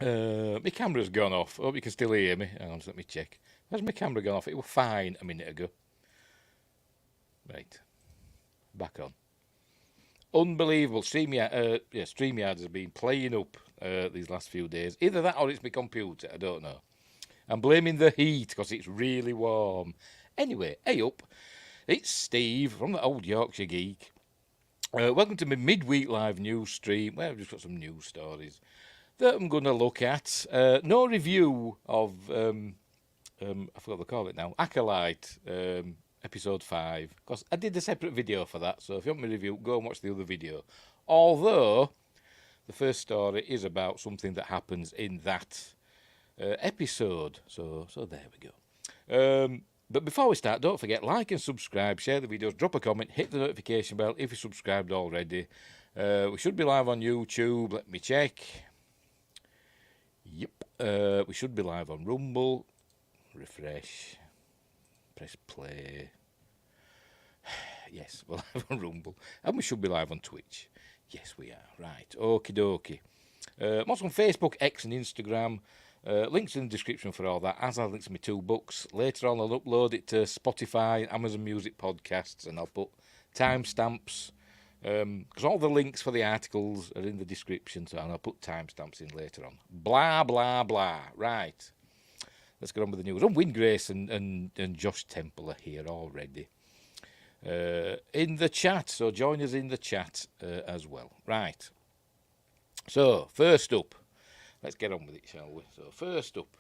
My camera's gone off. Hope you can still hear me. Hang on, just let me check. Has my camera gone off? It was fine a minute ago. Right, back on. Unbelievable. StreamYard has been playing up these last few days. Either that or it's my computer. I don't know. I'm blaming the heat because it's really warm. Anyway, hey up. It's Steve from the Old Yorkshire Geek. Welcome to my midweek live news stream. Well, I've just got some news stories that I'm going to look at. No review of, I forgot what they call it now, Acolyte, episode 5. Because I did a separate video for that, so if you want me to review, go and watch the other video. Although, the first story is about something that happens in that episode. So there we go. But before we start, don't forget, like and subscribe, share the videos, drop a comment, hit the notification bell if you're subscribed already. We should be live on YouTube. Let me check. Yep. We should be live on Rumble. Refresh. Press play. Yes, we're live on Rumble. And we should be live on Twitch. Yes, we are. Right. Okie dokie. I'm also on Facebook, X, and Instagram. Links in the description for all that, as are links to my 2 books. Later on, I'll upload it to Spotify, Amazon Music Podcasts, and I'll put timestamps, because all the links for the articles are in the description, and I'll put timestamps in later on. Blah, blah, blah. Right. Let's get on with the news. Win Grace and Josh Temple are here already. In the chat, so join us in the chat as well. Right. So, first up. Let's get on with it, shall we? So, first up,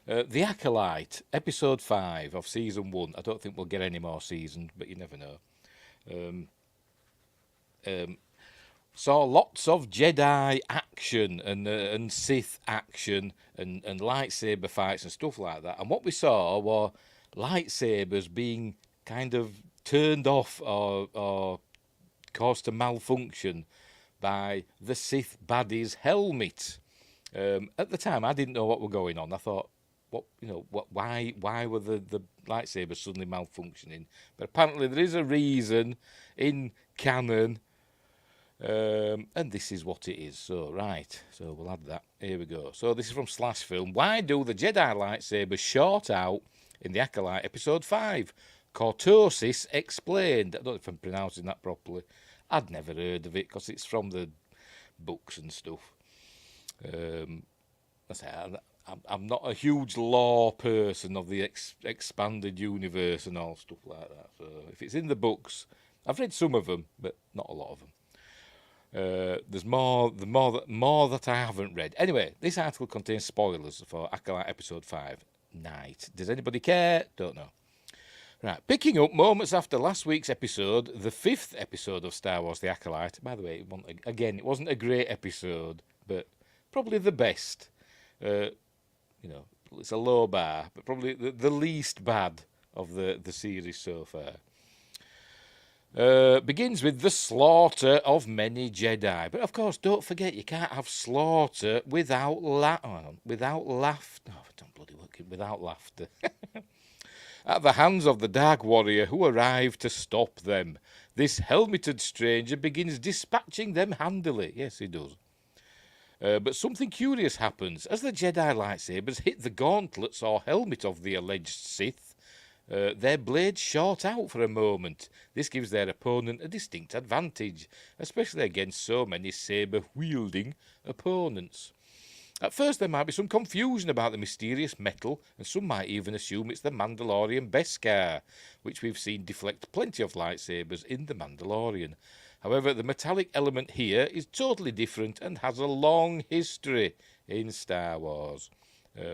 The Acolyte, episode 5 of season 1. I don't think we'll get any more seasons, but you never know. Saw lots of Jedi action and Sith action and lightsaber fights and stuff like that. And what we saw were lightsabers being kind of turned off or caused to malfunction by the Sith baddie's helmet. At the time, I didn't know what were going on. I thought, why were the lightsabers suddenly malfunctioning? But apparently, there is a reason in canon, and this is what it is. So, right, so we'll add that. Here we go. So this is from Slash Film. Why do the Jedi lightsabers short out in the Acolyte episode 5? Cortosis explained. I don't know if I'm pronouncing that properly. I'd never heard of it because it's from the books and stuff. I'm not a huge lore person of the expanded universe and all stuff like that. So if it's in the books, I've read some of them, but not a lot of them. There's more that I haven't read. Anyway, this article contains spoilers for Acolyte episode 5. Night. Does anybody care? Don't know. Right, picking up moments after last week's episode, the 5th episode of Star Wars: The Acolyte. By the way, it wasn't a great episode, but probably the best. It's a low bar, but probably the least bad of the series so far. Begins with the slaughter of many Jedi. But of course, don't forget, you can't have slaughter without laughter. Oh, don't bloody work it, without laughter. At the hands of the Dark Warrior who arrived to stop them. This helmeted stranger begins dispatching them handily. Yes, he does. But something curious happens. As the Jedi lightsabers hit the gauntlets or helmet of the alleged Sith, their blades short out for a moment. This gives their opponent a distinct advantage, especially against so many saber-wielding opponents. At first there might be some confusion about the mysterious metal, and some might even assume it's the Mandalorian Beskar, which we've seen deflect plenty of lightsabers in The Mandalorian. However, the metallic element here is totally different and has a long history in Star Wars.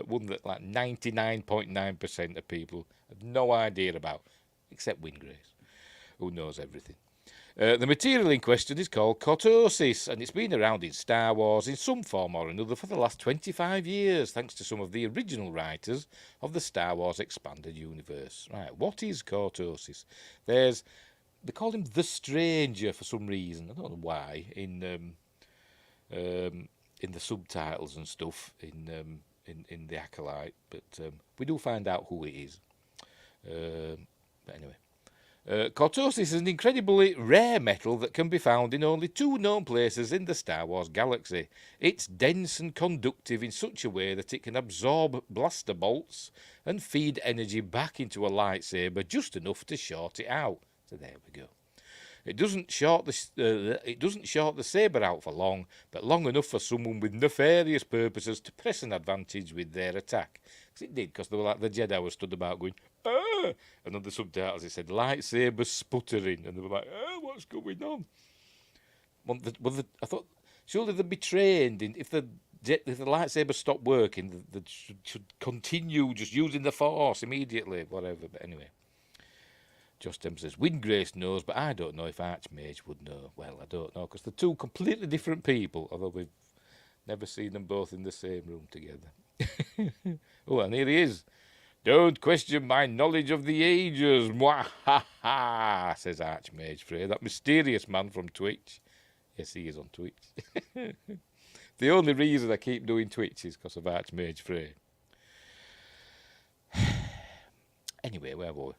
One that like 99.9% of people have no idea about, except Wingrace, who knows everything. The material in question is called Cortosis, and it's been around in Star Wars in some form or another for the last 25 years, thanks to some of the original writers of the Star Wars Expanded Universe. Right, what is Cortosis? They call him the Stranger for some reason. I don't know why. In the subtitles and stuff in the Acolyte, but we do find out who it is. But anyway. Cortosis is an incredibly rare metal that can be found in only 2 known places in the Star Wars galaxy. It's dense and conductive in such a way that it can absorb blaster bolts and feed energy back into a lightsaber just enough to short it out. So there we go. It doesn't short the saber out for long, but long enough for someone with nefarious purposes to press an advantage with their attack. Because it did, because they were like the Jedi were stood about going, ah! And on the subtitles it said lightsaber sputtering, and they were like, ah, what's going on? I thought surely they'd be trained in if the lightsaber stopped working, they should continue just using the Force immediately, whatever. But anyway. Josh Dem says, Windgrace knows, but I don't know if Archmage would know. Well, I don't know, because they're 2 completely different people, although we've never seen them both in the same room together. Oh, and here he is. Don't question my knowledge of the ages. Mwah ha ha, says Archmage Frey, that mysterious man from Twitch. Yes, he is on Twitch. The only reason I keep doing Twitch is because of Archmage Frey. Anyway, where were we?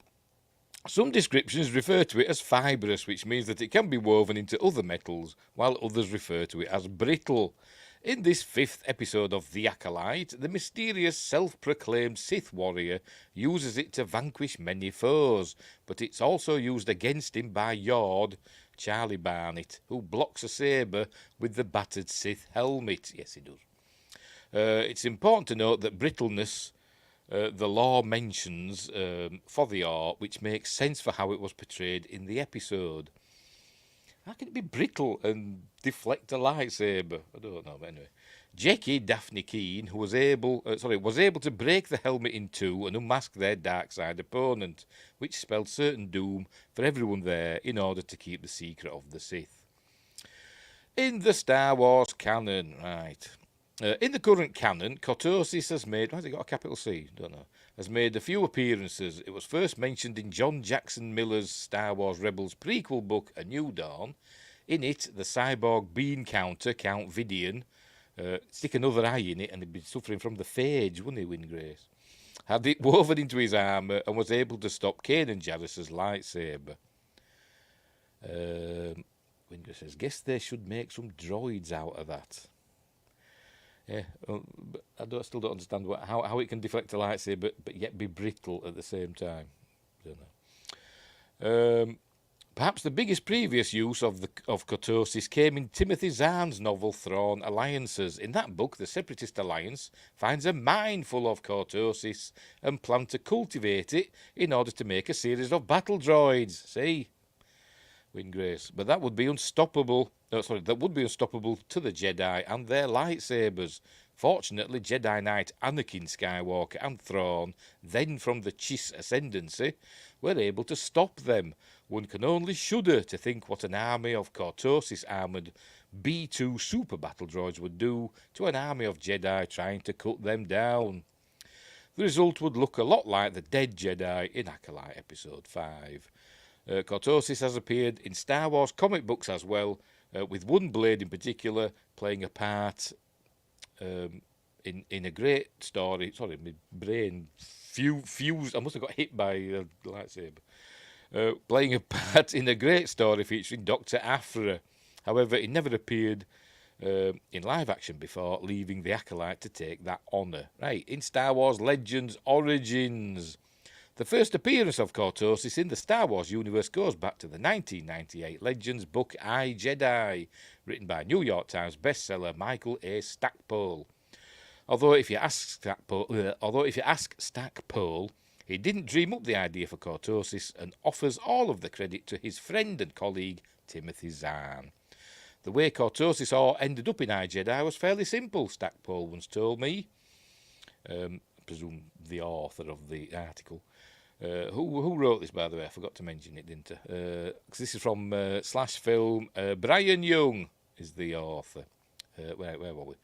Some descriptions refer to it as fibrous, which means that it can be woven into other metals, while others refer to it as brittle. In this 5th episode of The Acolyte, the mysterious self-proclaimed Sith warrior uses it to vanquish many foes, but it's also used against him by Yord, Charlie Barnett, who blocks a saber with the battered Sith helmet. Yes, he does. It's important to note that brittleness the law mentions for the art, which makes sense for how it was portrayed in the episode. How can it be brittle and deflect a lightsaber? I don't know, but anyway. Jecki Daphne Keen, who was able to break the helmet in 2 and unmask their dark side opponent, which spelled certain doom for everyone there in order to keep the secret of the Sith. In the Star Wars canon, right. In the current canon, Cortosis has made... Why has it got a capital C? Don't know. Has made a few appearances. It was first mentioned in John Jackson Miller's Star Wars Rebels prequel book, A New Dawn. In it, the cyborg bean counter, Count Gideon, stick another eye in it and he'd be suffering from the phage, wouldn't he, Windgrace? Had it woven into his armour and was able to stop Kanan Jarrus's lightsaber. Windgrace says, guess they should make some droids out of that. Yeah, but I still don't understand how it can deflect a lightsaber but yet be brittle at the same time. Don't know. Perhaps the biggest previous use of Cortosis came in Timothy Zahn's novel Thrawn Alliances. In that book, the Separatist Alliance finds a mine full of Cortosis and plan to cultivate it in order to make a series of battle droids. See? Windgrace. But that would be unstoppable. That would be unstoppable to the Jedi and their lightsabers. Fortunately, Jedi Knight Anakin Skywalker and Thrawn, then from the Chiss Ascendancy, were able to stop them. One can only shudder to think what an army of Cortosis-armoured B-2 super battle droids would do to an army of Jedi trying to cut them down. The result would look a lot like the dead Jedi in Acolyte Episode 5. Cortosis has appeared in Star Wars comic books as well, with one blade in particular playing a part in a great story. Sorry, my brain fused. I must have got hit by a lightsaber. Playing a part in a great story featuring Dr. Aphra. However, it never appeared in live action before, leaving the Acolyte to take that honour. Right, in Star Wars Legends Origins. The first appearance of Cortosis in the Star Wars universe goes back to the 1998 Legends book I, Jedi, written by New York Times bestseller Michael A. Stackpole. Although if you ask Stackpole, he didn't dream up the idea for Cortosis and offers all of the credit to his friend and colleague Timothy Zahn. The way Cortosis all ended up in I, Jedi was fairly simple, Stackpole once told me. I presume the author of the article. Who wrote this, by the way? I forgot to mention it, didn't I? 'Cause this is from Slash Film. Brian Young is the author. Where were we?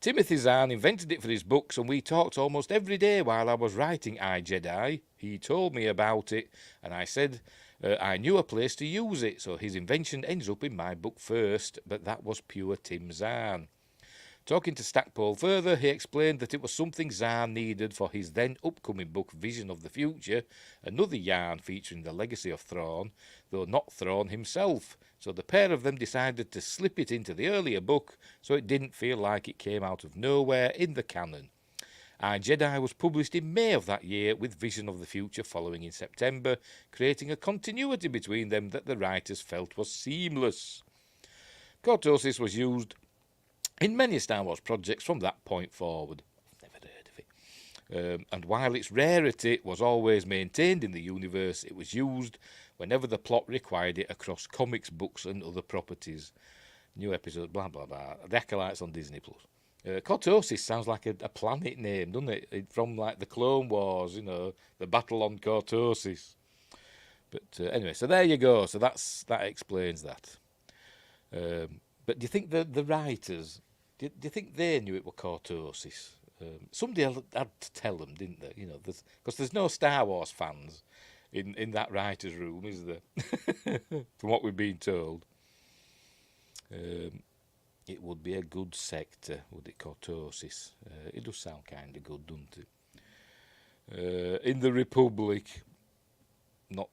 Timothy Zahn invented it for his books, and we talked almost every day while I was writing I, Jedi. He told me about it, and I said I knew a place to use it, so his invention ends up in my book first, but that was pure Tim Zahn. Talking to Stackpole further, he explained that it was something Zahn needed for his then upcoming book Vision of the Future, another yarn featuring the legacy of Thrawn, though not Thrawn himself. So the pair of them decided to slip it into the earlier book so it didn't feel like it came out of nowhere in the canon. Jedi was published in May of that year, with Vision of the Future following in September, creating a continuity between them that the writers felt was seamless. Cortosis was used in many Star Wars projects from that point forward. I've never heard of it. And while its rarity was always maintained in the universe, it was used whenever the plot required it across comics, books and other properties. New episode, blah, blah, blah. The Acolytes on Disney+. Cortosis sounds like a planet name, doesn't it? From like the Clone Wars, the battle on Cortosis. But anyway, so there you go. So that explains that. But do you think the writers, do you think they knew it was Cortosis? Somebody had to tell them, didn't they? Because there's no Star Wars fans in that writer's room, is there? From what we've been told. It would be a good sector, would it, Cortosis? It does sound kind of good, doesn't it? In the Republic, not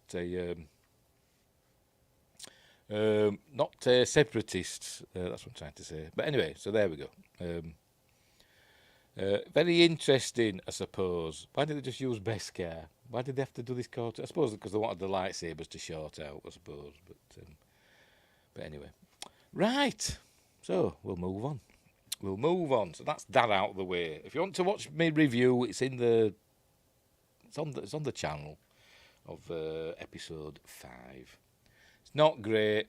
separatists. That's what I'm trying to say. But anyway, so there we go. Very interesting, I suppose. Why did they just use Beskar? Why did they have to do this Cortosis? I suppose because they wanted the lightsabers to short out, I suppose. But anyway. Right. So we'll move on. So that's that out of the way. If you want to watch me review, it's on the channel of episode 5. It's not great,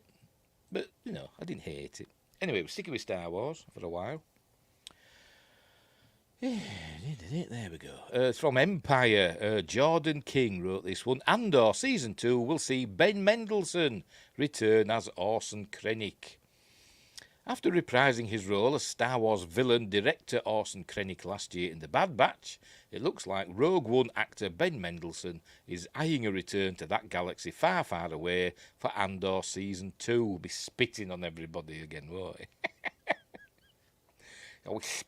but I didn't hate it. Anyway, we're sticking with Star Wars for a while. There we go. It's from Empire. Jordan King wrote this one. Andor Season 2 will see Ben Mendelsohn return as Orson Krennic. After reprising his role as Star Wars villain director Orson Krennic last year in The Bad Batch, it looks like Rogue One actor Ben Mendelsohn is eyeing a return to that galaxy far, far away for Andor Season 2. We'll be spitting on everybody again, won't he? That's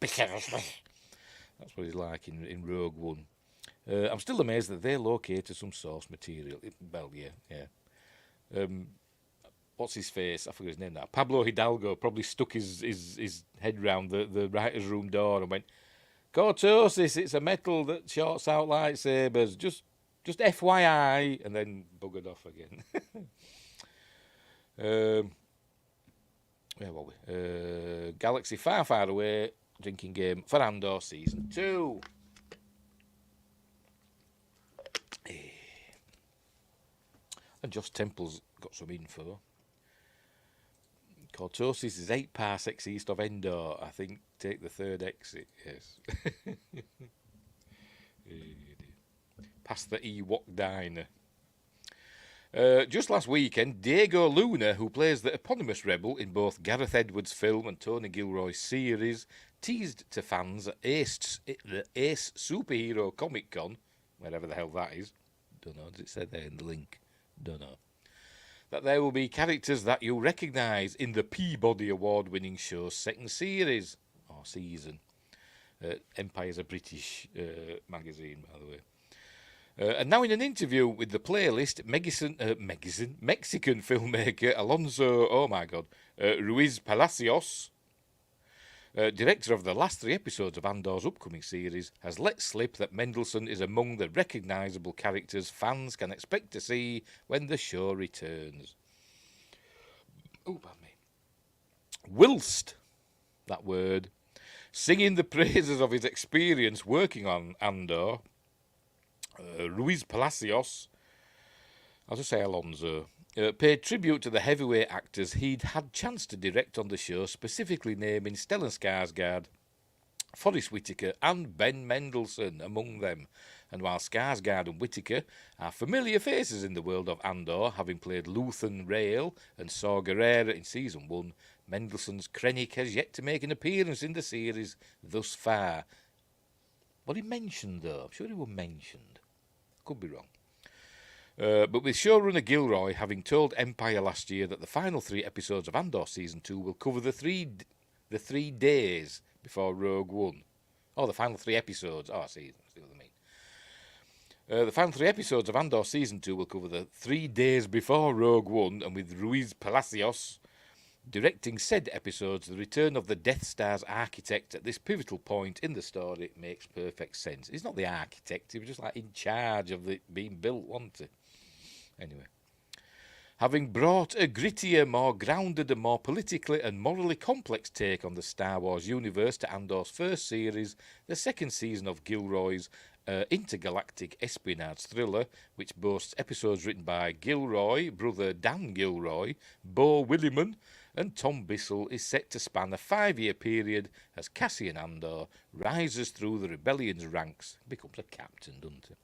what he's like in Rogue One. I'm still amazed that they located some source material. Well, yeah. What's his face? I forget his name now. Pablo Hidalgo probably stuck his head round the writer's room door and went, Cortosis, it's a metal that shorts out lightsabers. Just FYI, and then buggered off again. Where were we? Galaxy far, far away. Drinking game for Andor Season 2. And Josh Temple's got some info. Cortosis is 8 parsecs east of Endor. I think take the third exit, yes. Past the Ewok Diner. Just last weekend, Diego Luna, who plays the eponymous rebel in both Gareth Edwards' film and Tony Gilroy's series, teased to fans at the Ace Superhero Comic Con, wherever the hell that is. Don't know, does it say there in the link? Don't know. That there will be characters that you'll recognise in the Peabody Award-winning show's second series, or season. Empire's a British magazine, by the way. And now in an interview with the Playlist, Mexican filmmaker Alonso, Ruiz Palacios, director of the last 3 episodes of Andor's upcoming series, has let slip that Mendelsohn is among the recognisable characters fans can expect to see when the show returns. Oh, pardon me. Whilst, that word, singing the praises of his experience working on Andor, Ruiz Palacios, I'll just say Alonso, paid tribute to the heavyweight actors he'd had chance to direct on the show, specifically naming Stellan Skarsgård, Forrest Whitaker and Ben Mendelsohn among them. And while Skarsgård and Whitaker are familiar faces in the world of Andor, having played Luthen Rael and Saw Gerrera in Season 1, Mendelsohn's Krennic has yet to make an appearance in the series thus far. Was he mentioned, though? I'm sure he was mentioned. Could be wrong. But with showrunner Gilroy having told Empire last year that the final 3 episodes of Andor Season 2 will cover the three days before Rogue One. Oh, the final 3 episodes. Oh, I see what I mean. The final 3 episodes of Andor Season 2 will cover the 3 days before Rogue One, and with Ruiz Palacios directing said episodes, the return of the Death Star's architect at this pivotal point in the story makes perfect sense. He's not the architect, he was just like in charge of it being built, wasn't he? Anyway. Having brought a grittier, more grounded and more politically and morally complex take on the Star Wars universe to Andor's first series, the second season of Gilroy's intergalactic espionage thriller, which boasts episodes written by Gilroy, brother Dan Gilroy, Bo Williman and Tom Bissell, is set to span a 5-year period as Cassian Andor rises through the rebellion's ranks and becomes a captain, doesn't he?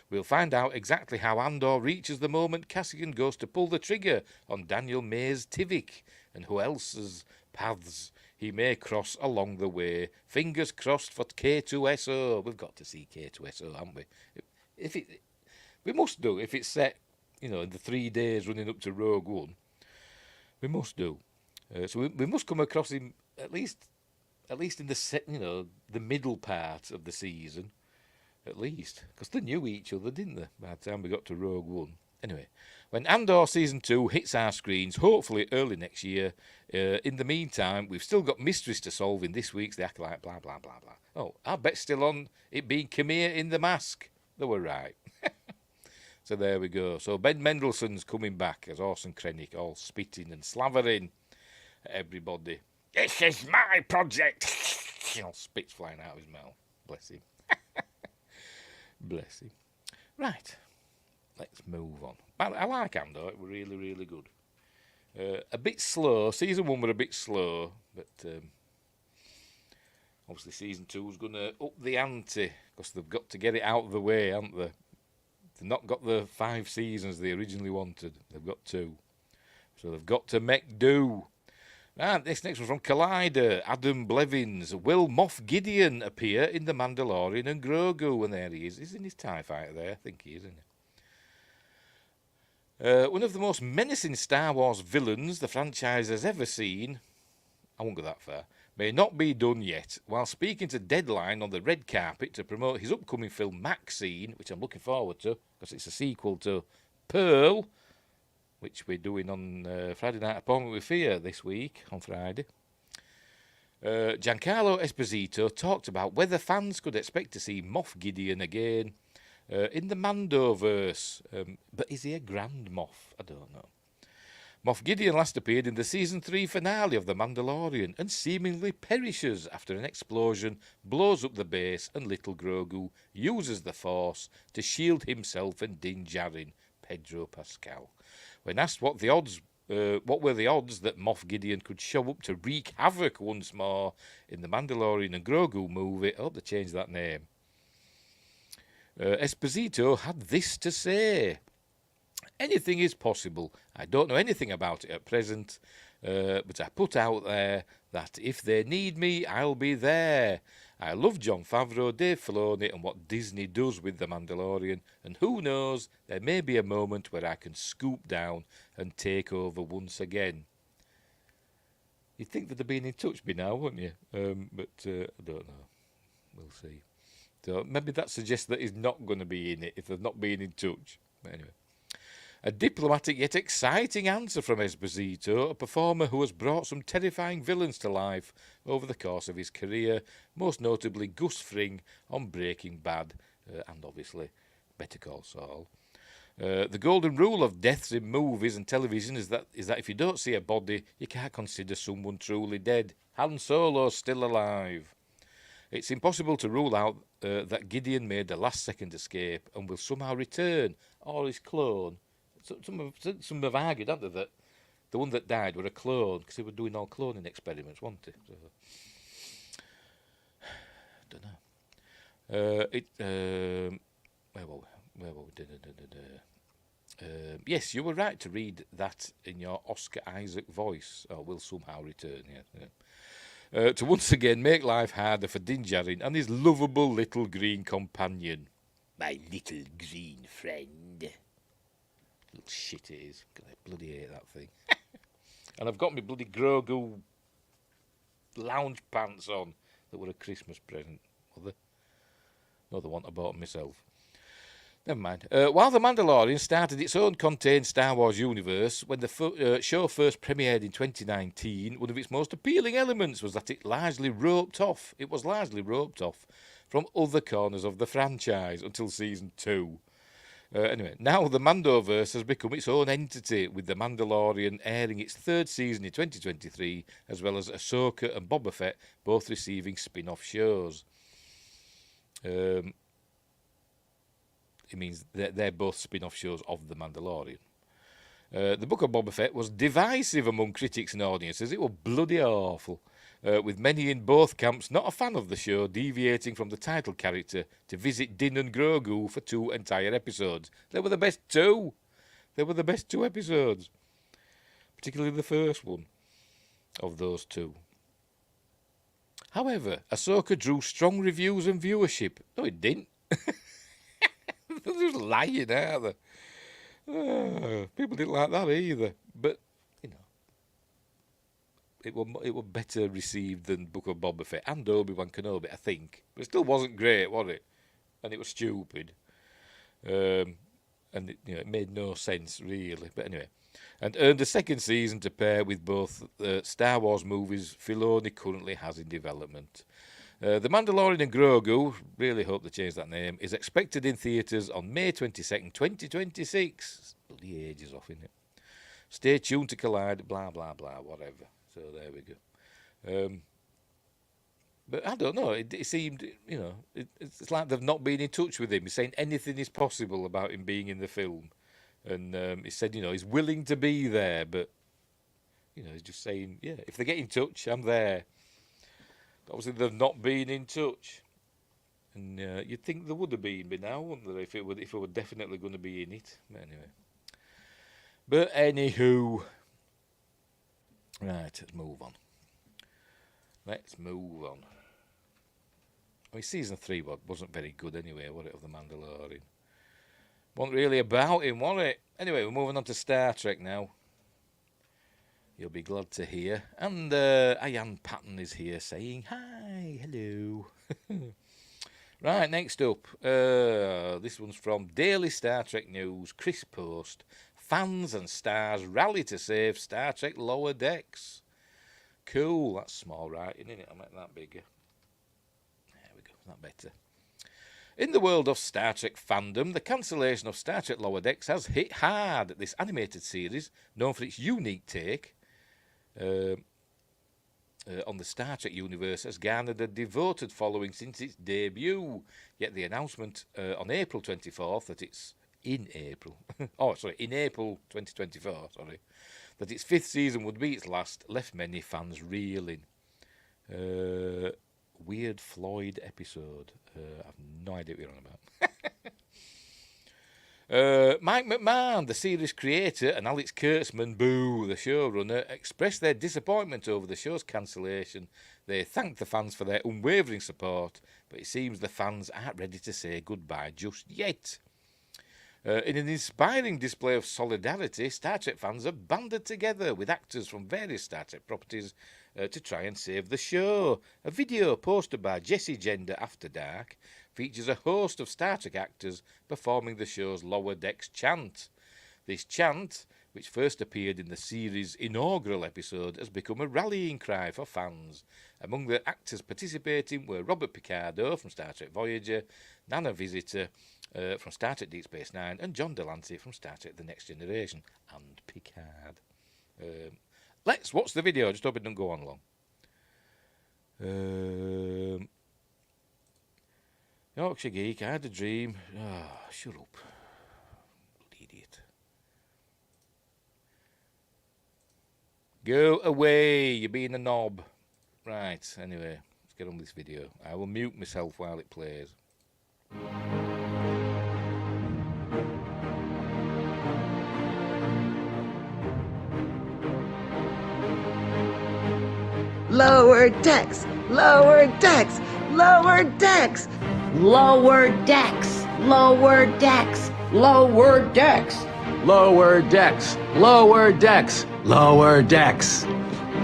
We'll find out exactly how Andor reaches the moment Cassian goes to pull the trigger on Daniel May's Tivik, and who else's paths he may cross along the way. Fingers crossed for K2SO. We've got to see K2SO, haven't we? We must do, if it's set, in the 3 days running up to Rogue One. We must do. So we must come across him at least in the middle part of the season. At least, because they knew each other, didn't they, by the time we got to Rogue One. Anyway, when Andor Season 2 hits our screens, hopefully early next year, in the meantime, we've still got mysteries to solve in this week's The Acolyte, blah, blah, blah, blah. Oh, I bet still on it being Khmer in the mask. They were right. So there we go. So Ben Mendelsohn's coming back as Orson Krennic, all spitting and slavering at everybody. This is my project! All spit's flying out of his mouth. Bless him. Bless him. Right, let's move on. I like Andor. It was really, really good. A bit slow. Season 1 were a bit slow, but obviously Season 2 was going to up the ante because they've got to get it out of the way, haven't they? They've not got the 5 seasons they originally wanted. They've got 2. So they've got to make do. And this next one from Collider, Adam Blevins. Will Moff Gideon appear in The Mandalorian and Grogu? And there he is. He's in his TIE fighter there. I think he is, isn't he? One of the most menacing Star Wars villains the franchise has ever seen, I won't go that far, may not be done yet. While speaking to Deadline on the red carpet to promote his upcoming film Maxine, which I'm looking forward to, because it's a sequel to Pearl, which we're doing on Friday Night Appointment with Fear this week, on Friday. Giancarlo Esposito talked about whether fans could expect to see Moff Gideon again in the Mandoverse. But is he a Grand Moff? I don't know. Moff Gideon last appeared in the Season 3 finale of The Mandalorian and seemingly perishes after an explosion blows up the base and little Grogu uses the Force to shield himself and Din Djarin, Pedro Pascal. When asked what were the odds that Moff Gideon could show up to wreak havoc once more in the Mandalorian and Grogu movie, I hope they changed that name. Esposito had this to say. Anything is possible. I don't know anything about it at present, but I put out there that if they need me, I'll be there. I love Jon Favreau, Dave Filoni, and what Disney does with The Mandalorian, and who knows, there may be a moment where I can scoop down and take over once again. You'd think that they'd been in touch by now, wouldn't you? But I don't know. We'll see. So maybe that suggests that he's not going to be in it if they've not been in touch. But anyway. A diplomatic yet exciting answer from Esposito, a performer who has brought some terrifying villains to life over the course of his career, most notably Gus Fring on Breaking Bad, and obviously Better Call Saul. The golden rule of deaths in movies and television is that if you don't see a body, you can't consider someone truly dead. Han Solo's still alive. It's impossible to rule out that Gideon made a last-second escape and will somehow return, or his clone. Some have argued, haven't they, that the one that died were a clone because they were doing all cloning experiments, weren't they? So, don't know. Where were we? Yes, you were right to read that in your Oscar Isaac voice. Or will somehow return. Yeah. To once again make life harder for Din Djarin and his lovable little green companion. My little green friend. Little shit it is. I bloody hate that thing. And I've got my bloody Grogu lounge pants on. that were a Christmas present. No, the one I bought myself. Never mind. While The Mandalorian started its own contained Star Wars universe, when the show first premiered in 2019, one of its most appealing elements was that it was largely roped off from other corners of the franchise until Season 2. Anyway, now the Mandoverse has become its own entity, with The Mandalorian airing its third season in 2023, as well as Ahsoka and Boba Fett both receiving spin-off shows. It means they're both spin-off shows of The Mandalorian. The Book of Boba Fett was divisive among critics and audiences. It was bloody awful, with many in both camps not a fan of the show, deviating from the title character to visit Din and Grogu for 2 entire episodes. They were the best 2. They were the best 2 episodes, particularly the first one of those 2. However, Ahsoka drew strong reviews and viewership. No, it didn't. They're just lying, aren't they? People didn't like that either. But, you know, it was better received than Book of Boba Fett and Obi-Wan Kenobi, I think. But it still wasn't great, was it? And it was stupid. And it made no sense, really. But anyway. And earned a second season to pair with both Star Wars movies Filoni currently has in development. The Mandalorian and Grogu, really hope they change that name, is expected in theatres on May 22nd, 2026. It's bloody ages off, isn't it? Stay tuned to Collide, blah, blah, blah, whatever. So there we go. But I don't know, it seemed, you know, it's like they've not been in touch with him. He's saying anything is possible about him being in the film. And he said, you know, he's willing to be there, but, you know, he's just saying, yeah, if they get in touch, I'm there. Obviously, they've not been in touch, and you'd think there would have been by now, wouldn't there? If it were definitely going to be in it. But anywho, right, let's move on. I mean, season 3 wasn't very good anyway, was it, of The Mandalorian? Wasn't really about him, was it? Anyway, we're moving on to Star Trek now. You'll be glad to hear. And Ian Patton is here saying, hi, hello. Right, next up. This one's from Daily Star Trek News, Chris Post. Fans and stars rally to save Star Trek Lower Decks. Cool, that's small writing, isn't it? I'll make that bigger. There we go, that better. In the world of Star Trek fandom, the cancellation of Star Trek Lower Decks has hit hard. This animated series, known for its unique take on the Star Trek universe, has garnered a devoted following since its debut. Yet the announcement on April 24th that it's in April 2024, that its 5th season would be its last, left many fans reeling. Weird Floyd episode. I've no idea what you're on about. Mike McMahon, the series creator, and Alex Kurtzman, the showrunner, expressed their disappointment over the show's cancellation. They thanked the fans for their unwavering support, but it seems the fans aren't ready to say goodbye just yet. In an inspiring display of solidarity, Star Trek fans have banded together with actors from various Star Trek properties to try and save the show. A video posted by Jesse Gender After Dark features a host of Star Trek actors performing the show's Lower Decks chant. This chant, which first appeared in the series' inaugural episode, has become a rallying cry for fans. Among the actors participating were Robert Picardo from Star Trek Voyager, Nana Visitor from Star Trek Deep Space Nine, and John Delancey from Star Trek The Next Generation, and Picard. Let's watch the video. Just hope it doesn't go on long. Yorkshire Geek, I had a dream. Shut up. Idiot. Go away, you're being a knob. Right, anyway, let's get on with this video. I will mute myself while it plays. Lower decks, lower decks, lower decks, lower decks, lower decks, lower decks, Lower decks, lower decks, lower decks.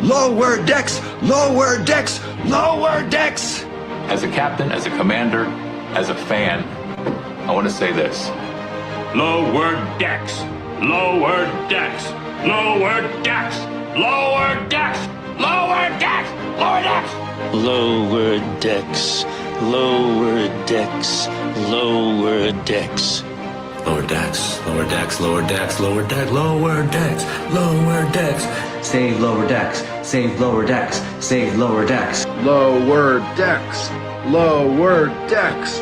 Lower decks! Lower decks! Lower decks! As a captain, as a commander, as a fan, I want to say this. Lower decks! Lower decks! Lower decks! Lower decks! Lower decks! Lower decks! Lower decks, lower decks, lower decks. Lower decks, lower decks, lower decks, lower deck, lower decks, lower decks. Save lower decks, save lower decks, save lower decks. Lower decks, lower decks,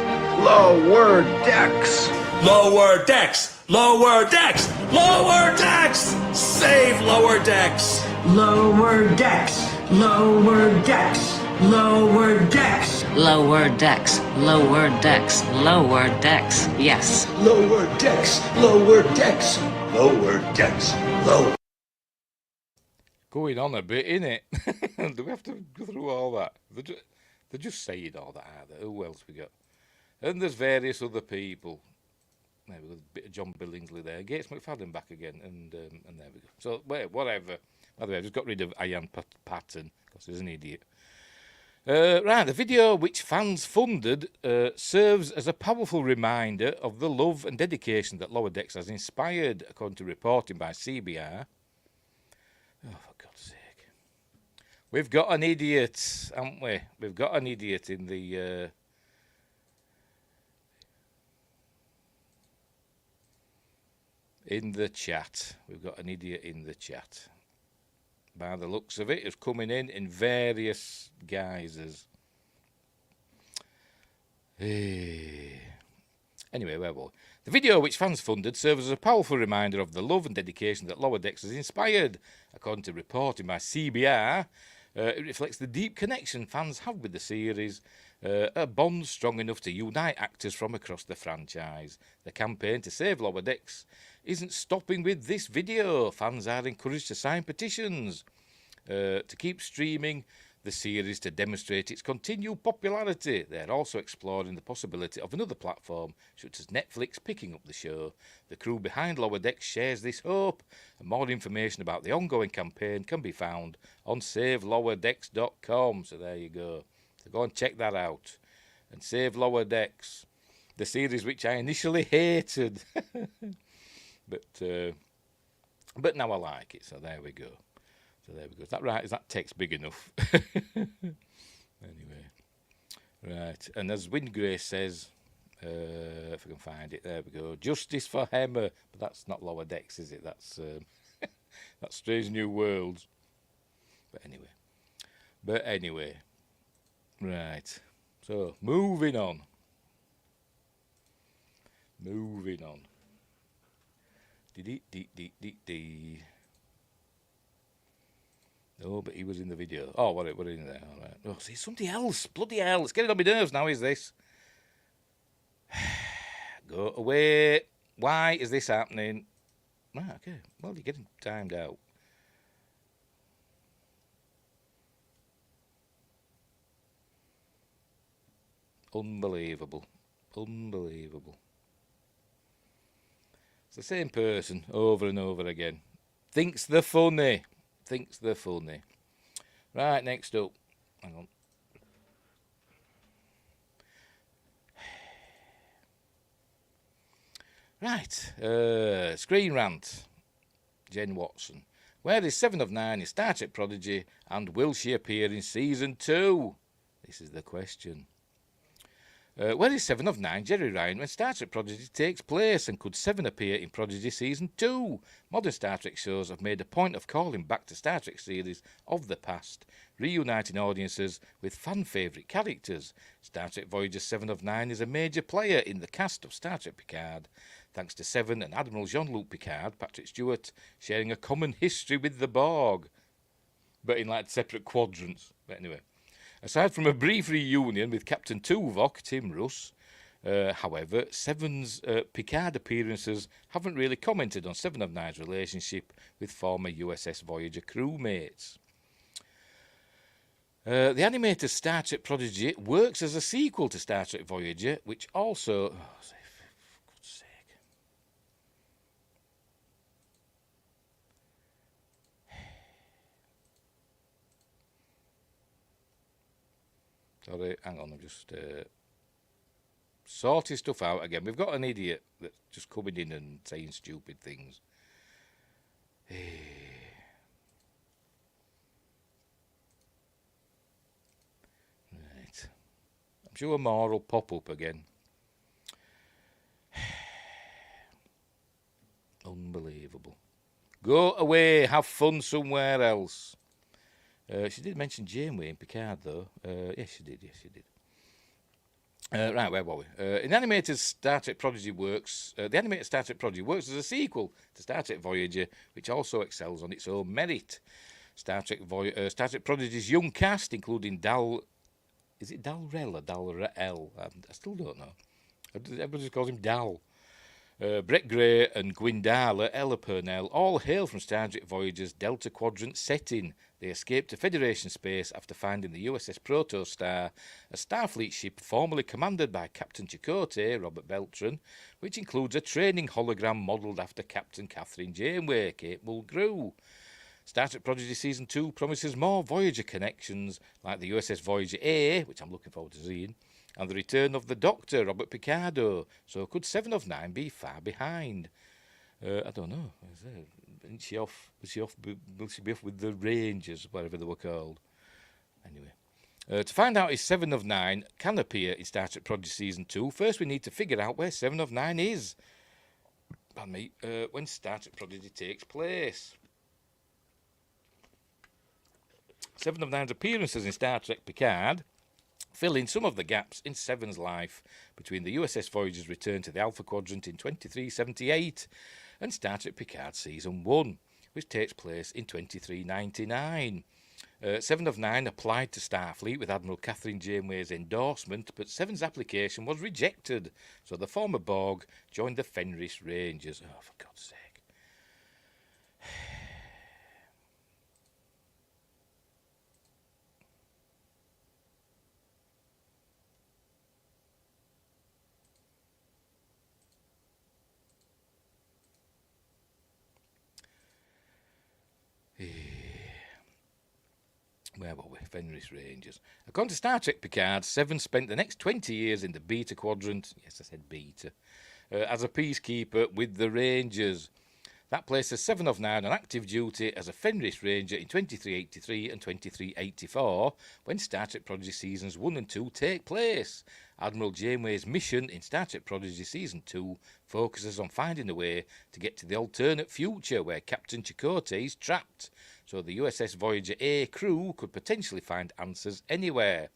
lower decks. Lower decks, lower decks, lower decks. Save lower decks. Lower decks, lower decks, lower decks. Lower decks, lower decks, lower decks. Yes. Lower decks, lower decks, lower decks, lower. Going on a bit, innit? Do we have to go through all that? They're just saying all that, are they? Who else we got? And there's various other people. There we go, a bit of John Billingsley there. Gates McFadden back again, and there we go. So, wait, whatever. By the way, I just got rid of Ian Patton, because he's an idiot. Right, the video, which fans funded, serves as a powerful reminder of the love and dedication that Lower Decks has inspired, according to reporting by CBR. Oh, for God's sake. We've got an idiot, haven't we? We've got an idiot in the... in the chat. We've got an idiot in the chat. By the looks of it, it's coming in various guises. Anyway, where were we? The video, which fans funded, serves as a powerful reminder of the love and dedication that Lower Decks has inspired. According to reporting by CBR, it reflects the deep connection fans have with the series, a bond strong enough to unite actors from across the franchise. The campaign to save Lower Decks isn't stopping with this video. Fans are encouraged to sign petitions to keep streaming the series to demonstrate its continued popularity. They're also exploring the possibility of another platform, such as Netflix, picking up the show. The crew behind Lower Decks shares this hope, and more information about the ongoing campaign can be found on savelowerdecks.com. So there you go. So go and check that out. And Save Lower Decks, the series which I initially hated. But now I like it, so there we go. Is that right? Is that text big enough? Anyway. Right. And as Windgrace says, if I can find it, there we go. Justice for Hemmer. But that's not Lower Decks, is it? That's that's Strange New Worlds. But anyway. Right. So, moving on. No, but he was in the video. Oh, we're in there. All right. Oh, see, somebody else. Bloody hell. It's getting on my nerves now, is this? Go away. Why is this happening? Right, okay. Well, you're getting timed out. Unbelievable. It's the same person over and over again. Thinks they're funny. Right, next up. Hang on. Right. Screen rant. Jen Watson. Where is 7 of 9 in Star Trek Prodigy, and will she appear in Season 2? This is the question. Where is 7 of 9 Jerry Ryan when Star Trek Prodigy takes place, and could 7 appear in Prodigy Season 2? Modern Star Trek shows have made a point of calling back to Star Trek series of the past, reuniting audiences with fan-favourite characters. Star Trek Voyager 7 of 9 is a major player in the cast of Star Trek Picard, thanks to 7 and Admiral Jean-Luc Picard, Patrick Stewart, sharing a common history with the Borg, but in like separate quadrants. But anyway. Aside from a brief reunion with Captain Tuvok, Tim Russ, however, 7's Picard appearances haven't really commented on 7 of 9's relationship with former USS Voyager crewmates. The animated Star Trek Prodigy works as a sequel to Star Trek Voyager, which also... Oh, for God's sake. Sorry, hang on, I'm just sorting stuff out again. We've got an idiot that's just coming in and saying stupid things. Right. I'm sure more will pop up again. Unbelievable. Go away, have fun somewhere else. She did mention Janeway in Picard, though. Yes, she did. Right, where were we? In animated Star Trek Prodigy works, the animated Star Trek Prodigy works as a sequel to Star Trek Voyager, which also excels on its own merit. Star Trek Prodigy's young cast, including is it Dalrell or Dalrell? I still don't know. Everybody just calls him Dal. Brett Gray and Gwendala Ella Purnell all hail from Star Trek Voyager's Delta Quadrant setting. They escaped to Federation space after finding the USS Protostar, a Starfleet ship formerly commanded by Captain Chakotay, Robert Beltran, which includes a training hologram modelled after Captain Catherine Janeway, Kate Mulgrew. Star Trek Prodigy Season 2 promises more Voyager connections, like the USS Voyager A, which I'm looking forward to seeing, and the return of the Doctor, Robert Picardo. So could 7 of 9 be far behind? I don't know. Will she be off with the Rangers, whatever they were called? Anyway. To find out if 7 of 9 can appear in Star Trek Prodigy Season 2, first we need to figure out where 7 of 9 is. Pardon me. When Star Trek Prodigy takes place. 7 of 9's appearances in Star Trek Picard fill in some of the gaps in Seven's life between the USS Voyager's return to the Alpha Quadrant in 2378 and Star Trek Picard Season 1, which takes place in 2399. 7 of 9 applied to Starfleet with Admiral Catherine Janeway's endorsement, but 7's application was rejected, so the former Borg joined the Fenris Rangers. Oh, for God's sake. Where were we? Fenris Rangers. According to Star Trek Picard, 7 spent the next 20 years in the Beta Quadrant, yes, I said Beta, as a peacekeeper with the Rangers. That places 7 of 9 on active duty as a Fenris Ranger in 2383 and 2384, when Star Trek Prodigy Seasons 1 and 2 take place. Admiral Janeway's mission in Star Trek Prodigy Season 2 focuses on finding a way to get to the alternate future where Captain Chakotay is trapped, so the USS Voyager A crew could potentially find answers anywhere.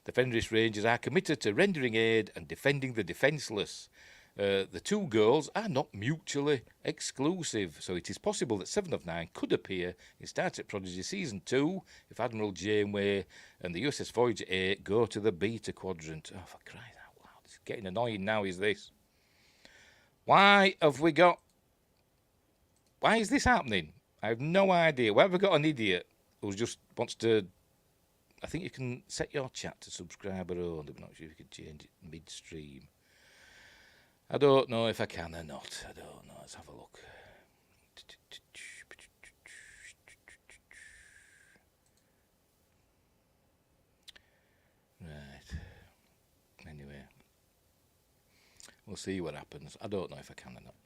The Fenris Rangers are committed to rendering aid and defending the defenceless. The two goals are not mutually exclusive, so it is possible that 7 of 9 could appear in Star Trek Prodigy Season 2 if Admiral Janeway and the USS Voyager A go to the Beta Quadrant. Oh, for crying out loud. It's getting annoying now, is this? Why is this happening? I have no idea. Why have we got an idiot who just wants to... I think you can set your chat to subscriber only. I'm not sure if you can change it midstream. I don't know if I can or not. I don't know. Let's have a look. Right. Anyway. We'll see what happens. I don't know if I can or not.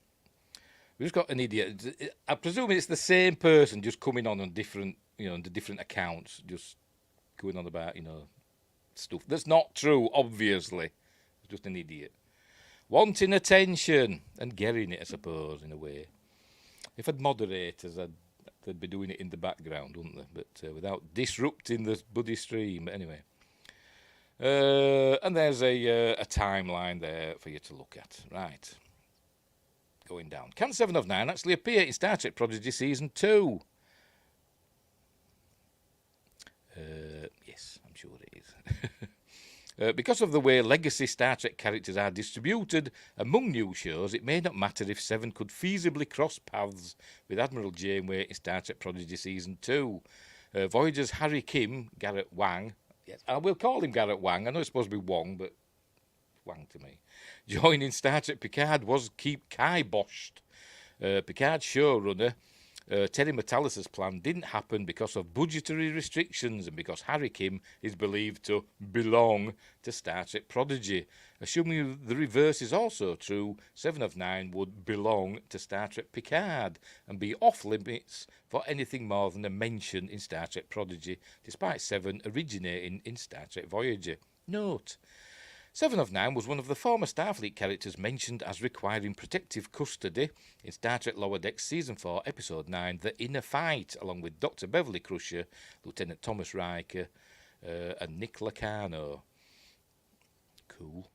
We've just got an idiot. I presume it's the same person just coming on different, on the different accounts, just going on about, stuff. That's not true, obviously. It's just an idiot. Wanting attention and getting it, I suppose, in a way. If I'd moderators, they'd be doing it in the background, wouldn't they? But without disrupting the buddy stream. But anyway. And there's a timeline there for you to look at. Right. Going down. Can 7 of 9 actually appear in Star Trek Prodigy Season 2? Yes, I'm sure it is. Because of the way legacy Star Trek characters are distributed among new shows, it may not matter if 7 could feasibly cross paths with Admiral Janeway in Star Trek Prodigy Season 2. Voyager's Harry Kim, Garrett Wang, yes, I will call him Garrett Wang, I know it's supposed to be Wong, but Wang to me, joining Star Trek Picard was Keep Kiboshed. Picard's showrunner Terry Metalis' plan didn't happen because of budgetary restrictions and because Harry Kim is believed to belong to Star Trek Prodigy. Assuming the reverse is also true, 7 of 9 would belong to Star Trek Picard and be off limits for anything more than a mention in Star Trek Prodigy, despite 7 originating in Star Trek Voyager. Note: 7 of 9 was one of the former Starfleet characters mentioned as requiring protective custody in Star Trek Lower Decks Season 4, Episode 9, The Inner Fight, along with Dr. Beverly Crusher, Lieutenant Thomas Riker, and Nick Lacano. Cool.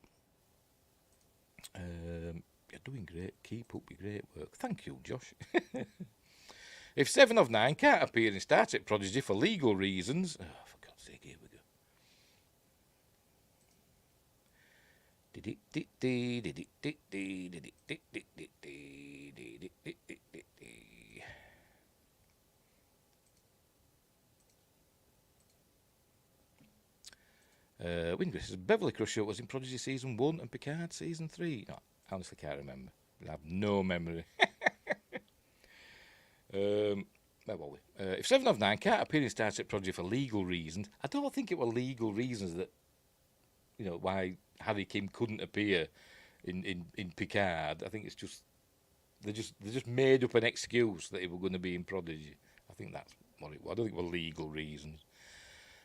You're doing great. Keep up your great work. Thank you, Josh. If 7 of 9 can't appear in Star Trek Prodigy for legal reasons... Oh, for God's sake, here we go. Wingress says Beverly Crusher was in Prodigy Season 1 and Picard Season 3. No, I honestly can't remember. I have no memory. Where were we? If 7 of 9 can't appear in Star Trek Prodigy for legal reasons, I don't think it were legal reasons that, you know, why Harry Kim couldn't appear in Picard. I think it's just they just made up an excuse that he was going to be in Prodigy. I think that's what it was. I don't think it were legal reasons.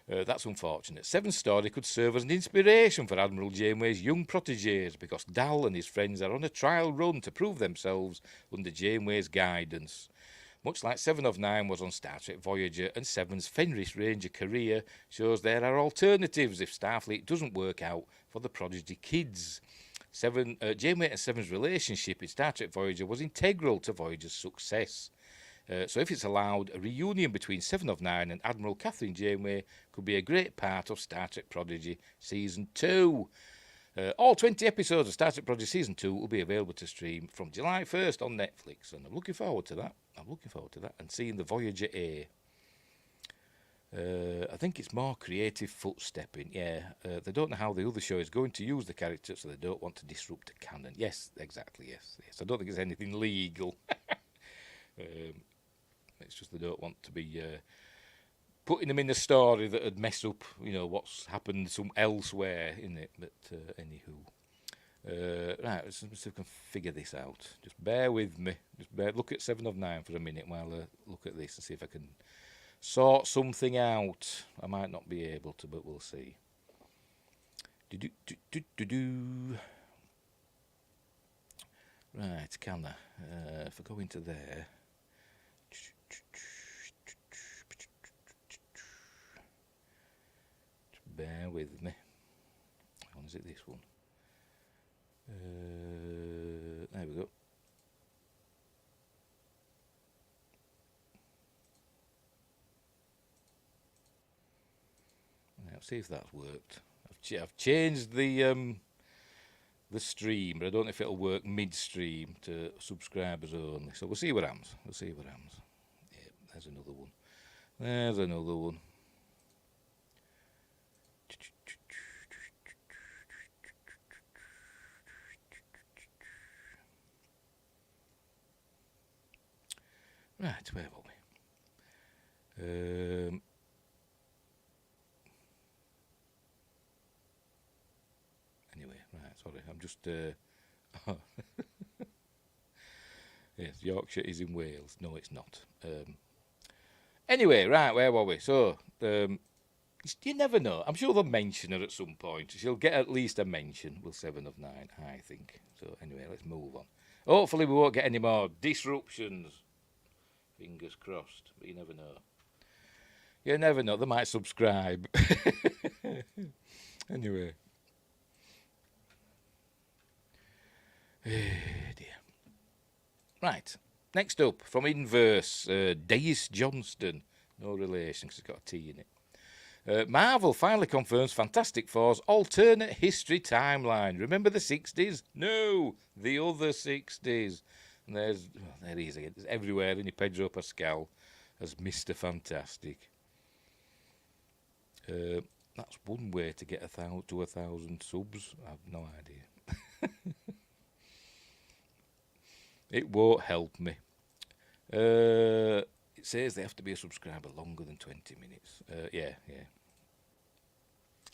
That's unfortunate. 7's story could serve as an inspiration for Admiral Janeway's young protégés because Dal and his friends are on a trial run to prove themselves under Janeway's guidance. Much like 7 of 9 was on Star Trek Voyager, and 7's Fenris Ranger career shows there are alternatives if Starfleet doesn't work out for the Prodigy kids. Janeway and 7's relationship in Star Trek Voyager was integral to Voyager's success. So if it's allowed, a reunion between 7 of 9 and Admiral Catherine Janeway could be a great part of Star Trek Prodigy Season 2. All 20 episodes of Star Trek Prodigy Season 2 will be available to stream from July 1st on Netflix, and I'm looking forward to that. And seeing the Voyager A. I think it's more creative footstepping, yeah. They don't know how the other show is going to use the character, so they don't want to disrupt the canon. Yes, exactly, yes. I don't think it's anything legal. It's just they don't want to be putting them in a story that would mess up, you know, what's happened some elsewhere in it. But anywho, right, let's see if we can figure this out. Just bear with me. Look at 7 of 9 for a minute while I look at this and see if I can sort something out. I might not be able to, but we'll see. Right, can I? If I go into there. Bear with me. How is it, this one? There we go. Now, see if that's worked. I've changed the stream, but I don't know if it'll work mid-stream to subscribers only. So we'll see what happens. Yeah, there's another one. Right, where were we? Anyway, right, sorry, I'm just... Yes, Yorkshire is in Wales. No, it's not. Anyway, right, where were we? So, you never know. I'm sure they'll mention her at some point. She'll get at least a mention with 7 of 9, I think. So, anyway, let's move on. Hopefully we won't get any more disruptions. Fingers crossed, but you never know. You never know, they might subscribe. Anyway. Dear. Right, next up, from Inverse, Deis Johnston. No relation, because it's got a T in it. Marvel finally confirms Fantastic Four's alternate history timeline. Remember the 60s? No, the other 60s. And there he is again. It's everywhere, isn't he? Pedro Pascal as Mr. Fantastic. That's one way to get 1,000 subs. I have no idea. It won't help me. It says they have to be a subscriber longer than 20 minutes. Yeah.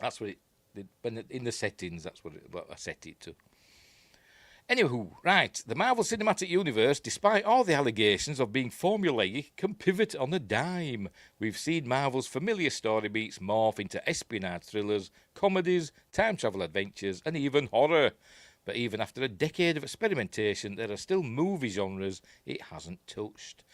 That's what in the settings, that's what I set it to. Anywho, right, the Marvel Cinematic Universe, despite all the allegations of being formulaic, can pivot on a dime. We've seen Marvel's familiar story beats morph into espionage thrillers, comedies, time travel adventures, and even horror. But even after a decade of experimentation, there are still movie genres it hasn't touched.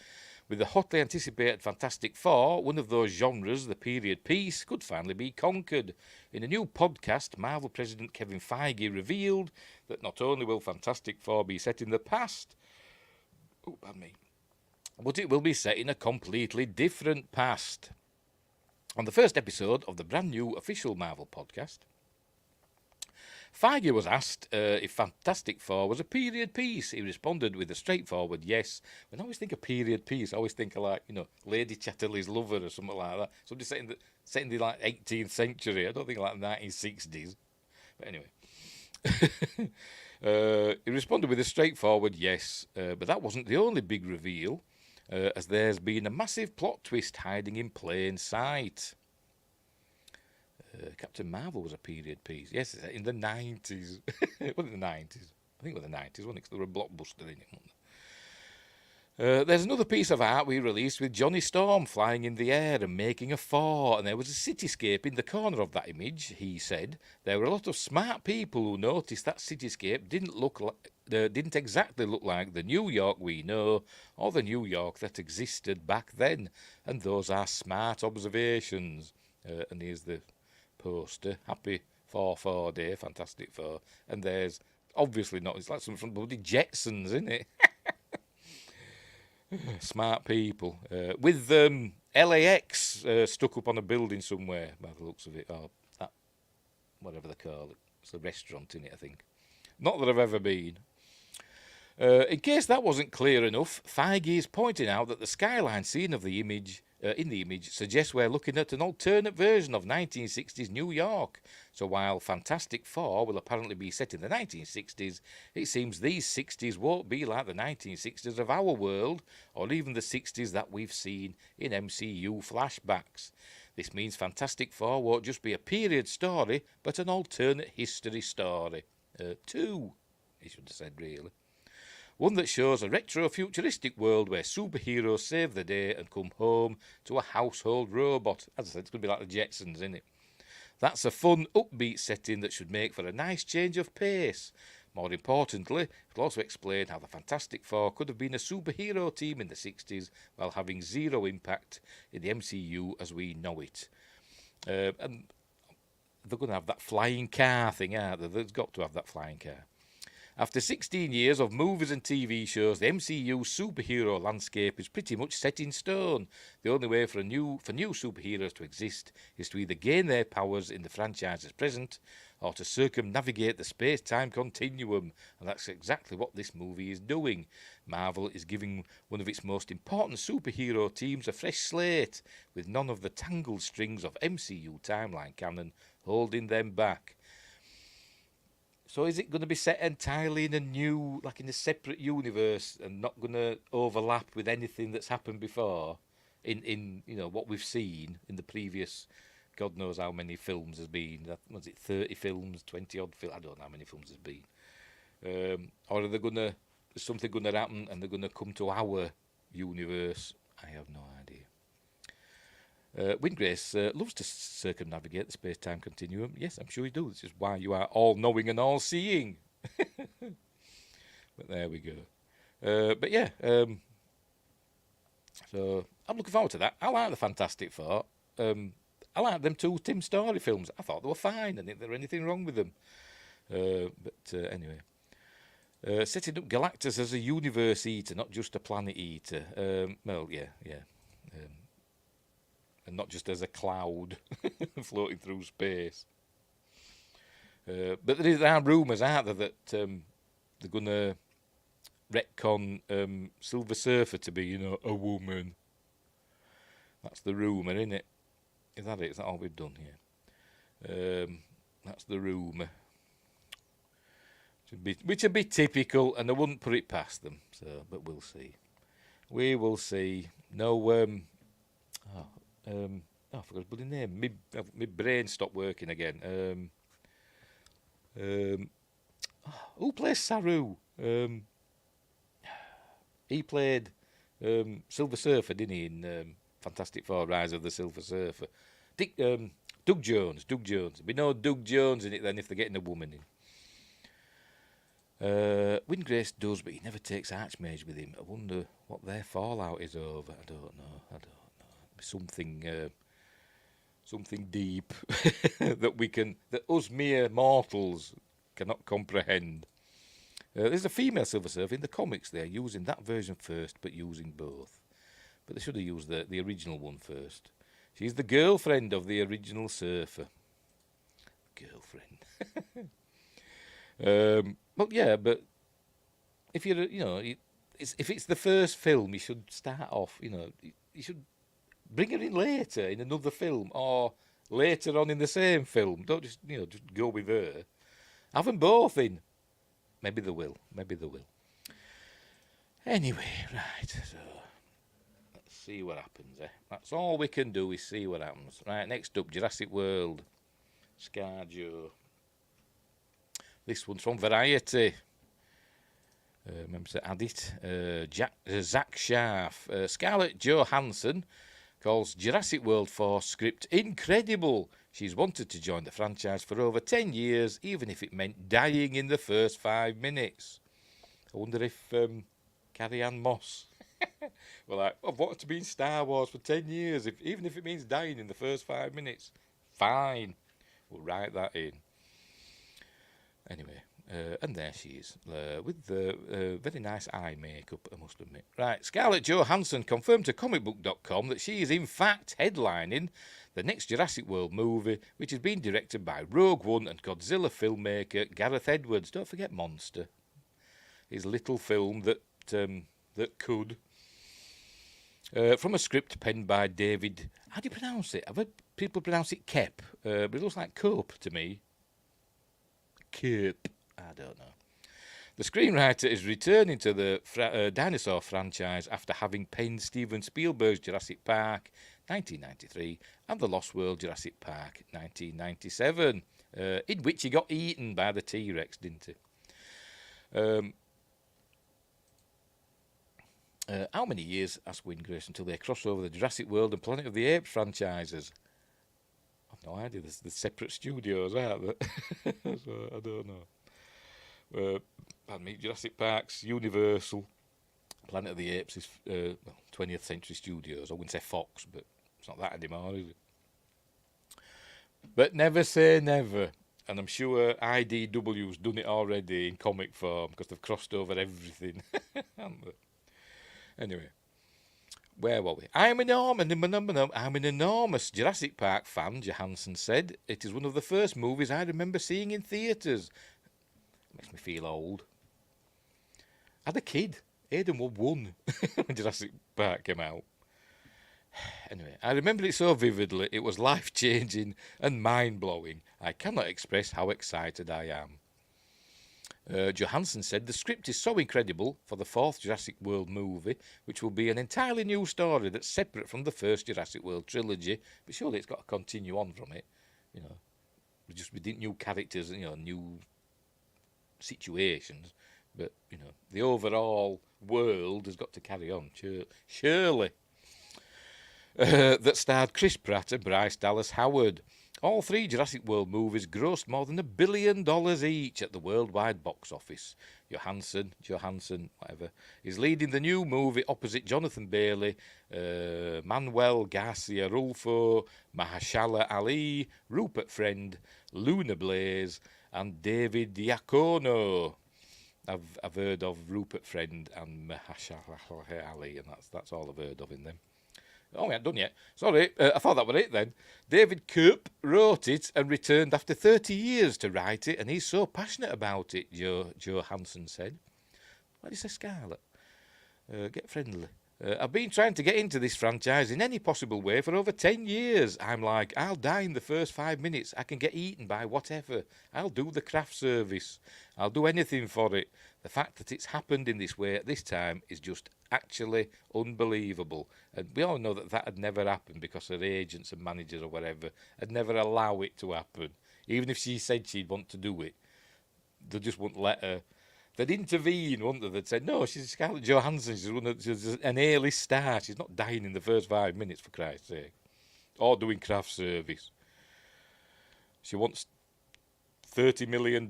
With the hotly anticipated Fantastic Four, one of those genres, the period piece, could finally be conquered. In a new podcast, Marvel President Kevin Feige revealed that not only will Fantastic Four be set in the past, but it will be set in a completely different past. On the first episode of the brand new official Marvel podcast, Feige was asked if Fantastic Four was a period piece. He responded with a straightforward yes. When I always think of period piece, I always think of, like, Lady Chatterley's Lover or something like that. Somebody set in the like 18th century. I don't think like 1960s. But anyway. He responded with a straightforward yes. But that wasn't the only big reveal, as there's been a massive plot twist hiding in plain sight. Captain Marvel was a period piece. Yes, in the 90s. It wasn't the 90s. I think it was the 90s, wasn't it? 'Cause there were a blockbuster in it, wasn't there? There's another piece of art we released with Johnny Storm flying in the air and making a four, and there was a cityscape in the corner of that image, he said. There were a lot of smart people who noticed that cityscape didn't exactly look like the New York we know, or the New York that existed back then. And those are smart observations. And here's the poster. Happy 4-4 day, Fantastic Four. And there's obviously not, it's like something from bloody Jetsons, isn't it? Smart people. With LAX stuck up on a building somewhere, by the looks of it. Or that, whatever they call it. It's a restaurant in it, I think. Not that I've ever been. In case that wasn't clear enough, Feige is pointing out that the skyline scene of the image in the image suggests we're looking at an alternate version of 1960s New York. So while Fantastic Four will apparently be set in the 1960s, it seems these 60s won't be like the 1960s of our world, or even the 60s that we've seen in MCU flashbacks. This means Fantastic Four won't just be a period story, but an alternate history story. Two, he should have said, really. One that shows a retro-futuristic world where superheroes save the day and come home to a household robot. As I said, it's going to be like the Jetsons, isn't it? That's a fun, upbeat setting that should make for a nice change of pace. More importantly, it'll also explain how the Fantastic Four could have been a superhero team in the 60s while having zero impact in the MCU as we know it. And they're going to have that flying car thing, aren't they? They've got to have that flying car. After 16 years of movies and TV shows, the MCU superhero landscape is pretty much set in stone. The only way for new superheroes to exist is to either gain their powers in the franchise's present or to circumnavigate the space-time continuum, and that's exactly what this movie is doing. Marvel is giving one of its most important superhero teams a fresh slate, with none of the tangled strings of MCU timeline canon holding them back. So is it going to be set entirely in a new, like in a separate universe, and not going to overlap with anything that's happened before in what we've seen in the previous, God knows how many films there's been. Was it 30 films, 20-odd films? I don't know how many films there's been. Or are they going to, is something going to happen and they're going to come to our universe? I have no idea. Windgrace loves to circumnavigate the space-time continuum. Yes, I'm sure he does. This is why you are all-knowing and all-seeing. But there we go. But yeah, so I'm looking forward to that. I like the Fantastic Four. I like them two Tim Story films. I thought they were fine. I didn't think there was anything wrong with them. But anyway. Setting up Galactus as a universe eater, not just a planet eater. Well, yeah. And not just as a cloud floating through space. But there are rumours, aren't there, that they're going to retcon Silver Surfer to be, a woman. That's the rumour, isn't it? Is that it? Is that all we've done here? That's the rumour. Which would be typical, and I wouldn't put it past them. So, but we'll see. We will see. No, I forgot his bloody name. My brain stopped working again. Who plays Saru? He played Silver Surfer, didn't he, in Fantastic Four: Rise of the Silver Surfer? Doug Jones. There'd be no Doug Jones in it then if they're getting a woman in. Windgrace does, but he never takes Archmage with him. I wonder what their fallout is over. I don't know. Something deep that us mere mortals cannot comprehend. There's a female Silver Surfer in the comics. They're using that version first, but using both. But they should have used the original one first. She's the girlfriend of the original Surfer. Girlfriend. But yeah, but if you're, if it's the first film, you should start off, you should bring her in later in another film or later on in the same film. Don't just, just go with her. Have them both in. Maybe they will. Anyway, right, so let's see what happens, eh? That's all we can do is see what happens. Right, next up, Jurassic World. ScarJo. This one's from Variety. Remember to add it. Zach Schaff. Scarlett Johansson calls Jurassic World 4 script incredible. She's wanted to join the franchise for over 10 years, even if it meant dying in the first 5 minutes. I wonder if Carrie-Anne Moss well, I've wanted to be in Star Wars for 10 years, even if it means dying in the first 5 minutes. Fine. We'll write that in. Anyway, and there she is, with the very nice eye makeup, I must admit. Right, Scarlett Johansson confirmed to comicbook.com that she is in fact headlining the next Jurassic World movie, which is being directed by Rogue One and Godzilla filmmaker Gareth Edwards. Don't forget Monster, his little film that could. From a script penned by David... How do you pronounce it? I've heard people pronounce it Kep, but it looks like Cope to me. Kep. I don't know. The screenwriter is returning to the dinosaur franchise after having penned Steven Spielberg's Jurassic Park 1993 and The Lost World Jurassic Park 1997, in which he got eaten by the T-Rex, didn't he? How many years, asked Windgrace, until they cross over the Jurassic World and Planet of the Apes franchises? I've no idea. There's separate studios, aren't there? So I don't know. Pardon me, Jurassic Park's Universal. Planet of the Apes is 20th Century Studios. I wouldn't say Fox, but it's not that anymore, is it? But never say never. And I'm sure IDW's done it already in comic form because they've crossed over everything, haven't they? Anyway, where were we? I'm an enormous Jurassic Park fan, Johansson said. It is one of the first movies I remember seeing in theatres. Makes me feel old. I had a kid. Aidan was 1 when Jurassic Park came out. Anyway, I remember it so vividly. It was life-changing and mind-blowing. I cannot express how excited I am. Johansson said the script is so incredible for the 4th Jurassic World movie, which will be an entirely new story that's separate from the first Jurassic World trilogy, but surely it's got to continue on from it, just with new characters, new situations, but, the overall world has got to carry on, surely. That starred Chris Pratt and Bryce Dallas Howard. All 3 Jurassic World movies grossed more than $1 billion each at the worldwide box office. Johansson, whatever, is leading the new movie opposite Jonathan Bailey, Manuel Garcia Rulfo, Mahershala Ali, Rupert Friend, Luna Blaze, and David Diacono. I've heard of Rupert Friend and Mahershala Ali, and that's all I've heard of in them. Oh, we ain't done yet. Sorry, I thought that was it then. David Koepp wrote it and returned after 30 years to write it, and he's so passionate about it, Johansson said. What did you say, Scarlett? Get friendly. I've been trying to get into this franchise in any possible way for over 10 years. I'm like, I'll die in the first 5 minutes. I can get eaten by whatever. I'll do the craft service. I'll do anything for it. The fact that it's happened in this way at this time is just actually unbelievable. And we all know that that had never happened because her agents and managers or whatever had never allow it to happen. Even if she said she'd want to do it, they just wouldn't let her. They'd intervene, wouldn't they? They'd say, no, she's Scarlett Johansson. She's an A-list star. She's not dying in the first 5 minutes, for Christ's sake. Or doing craft service. She wants $30 million.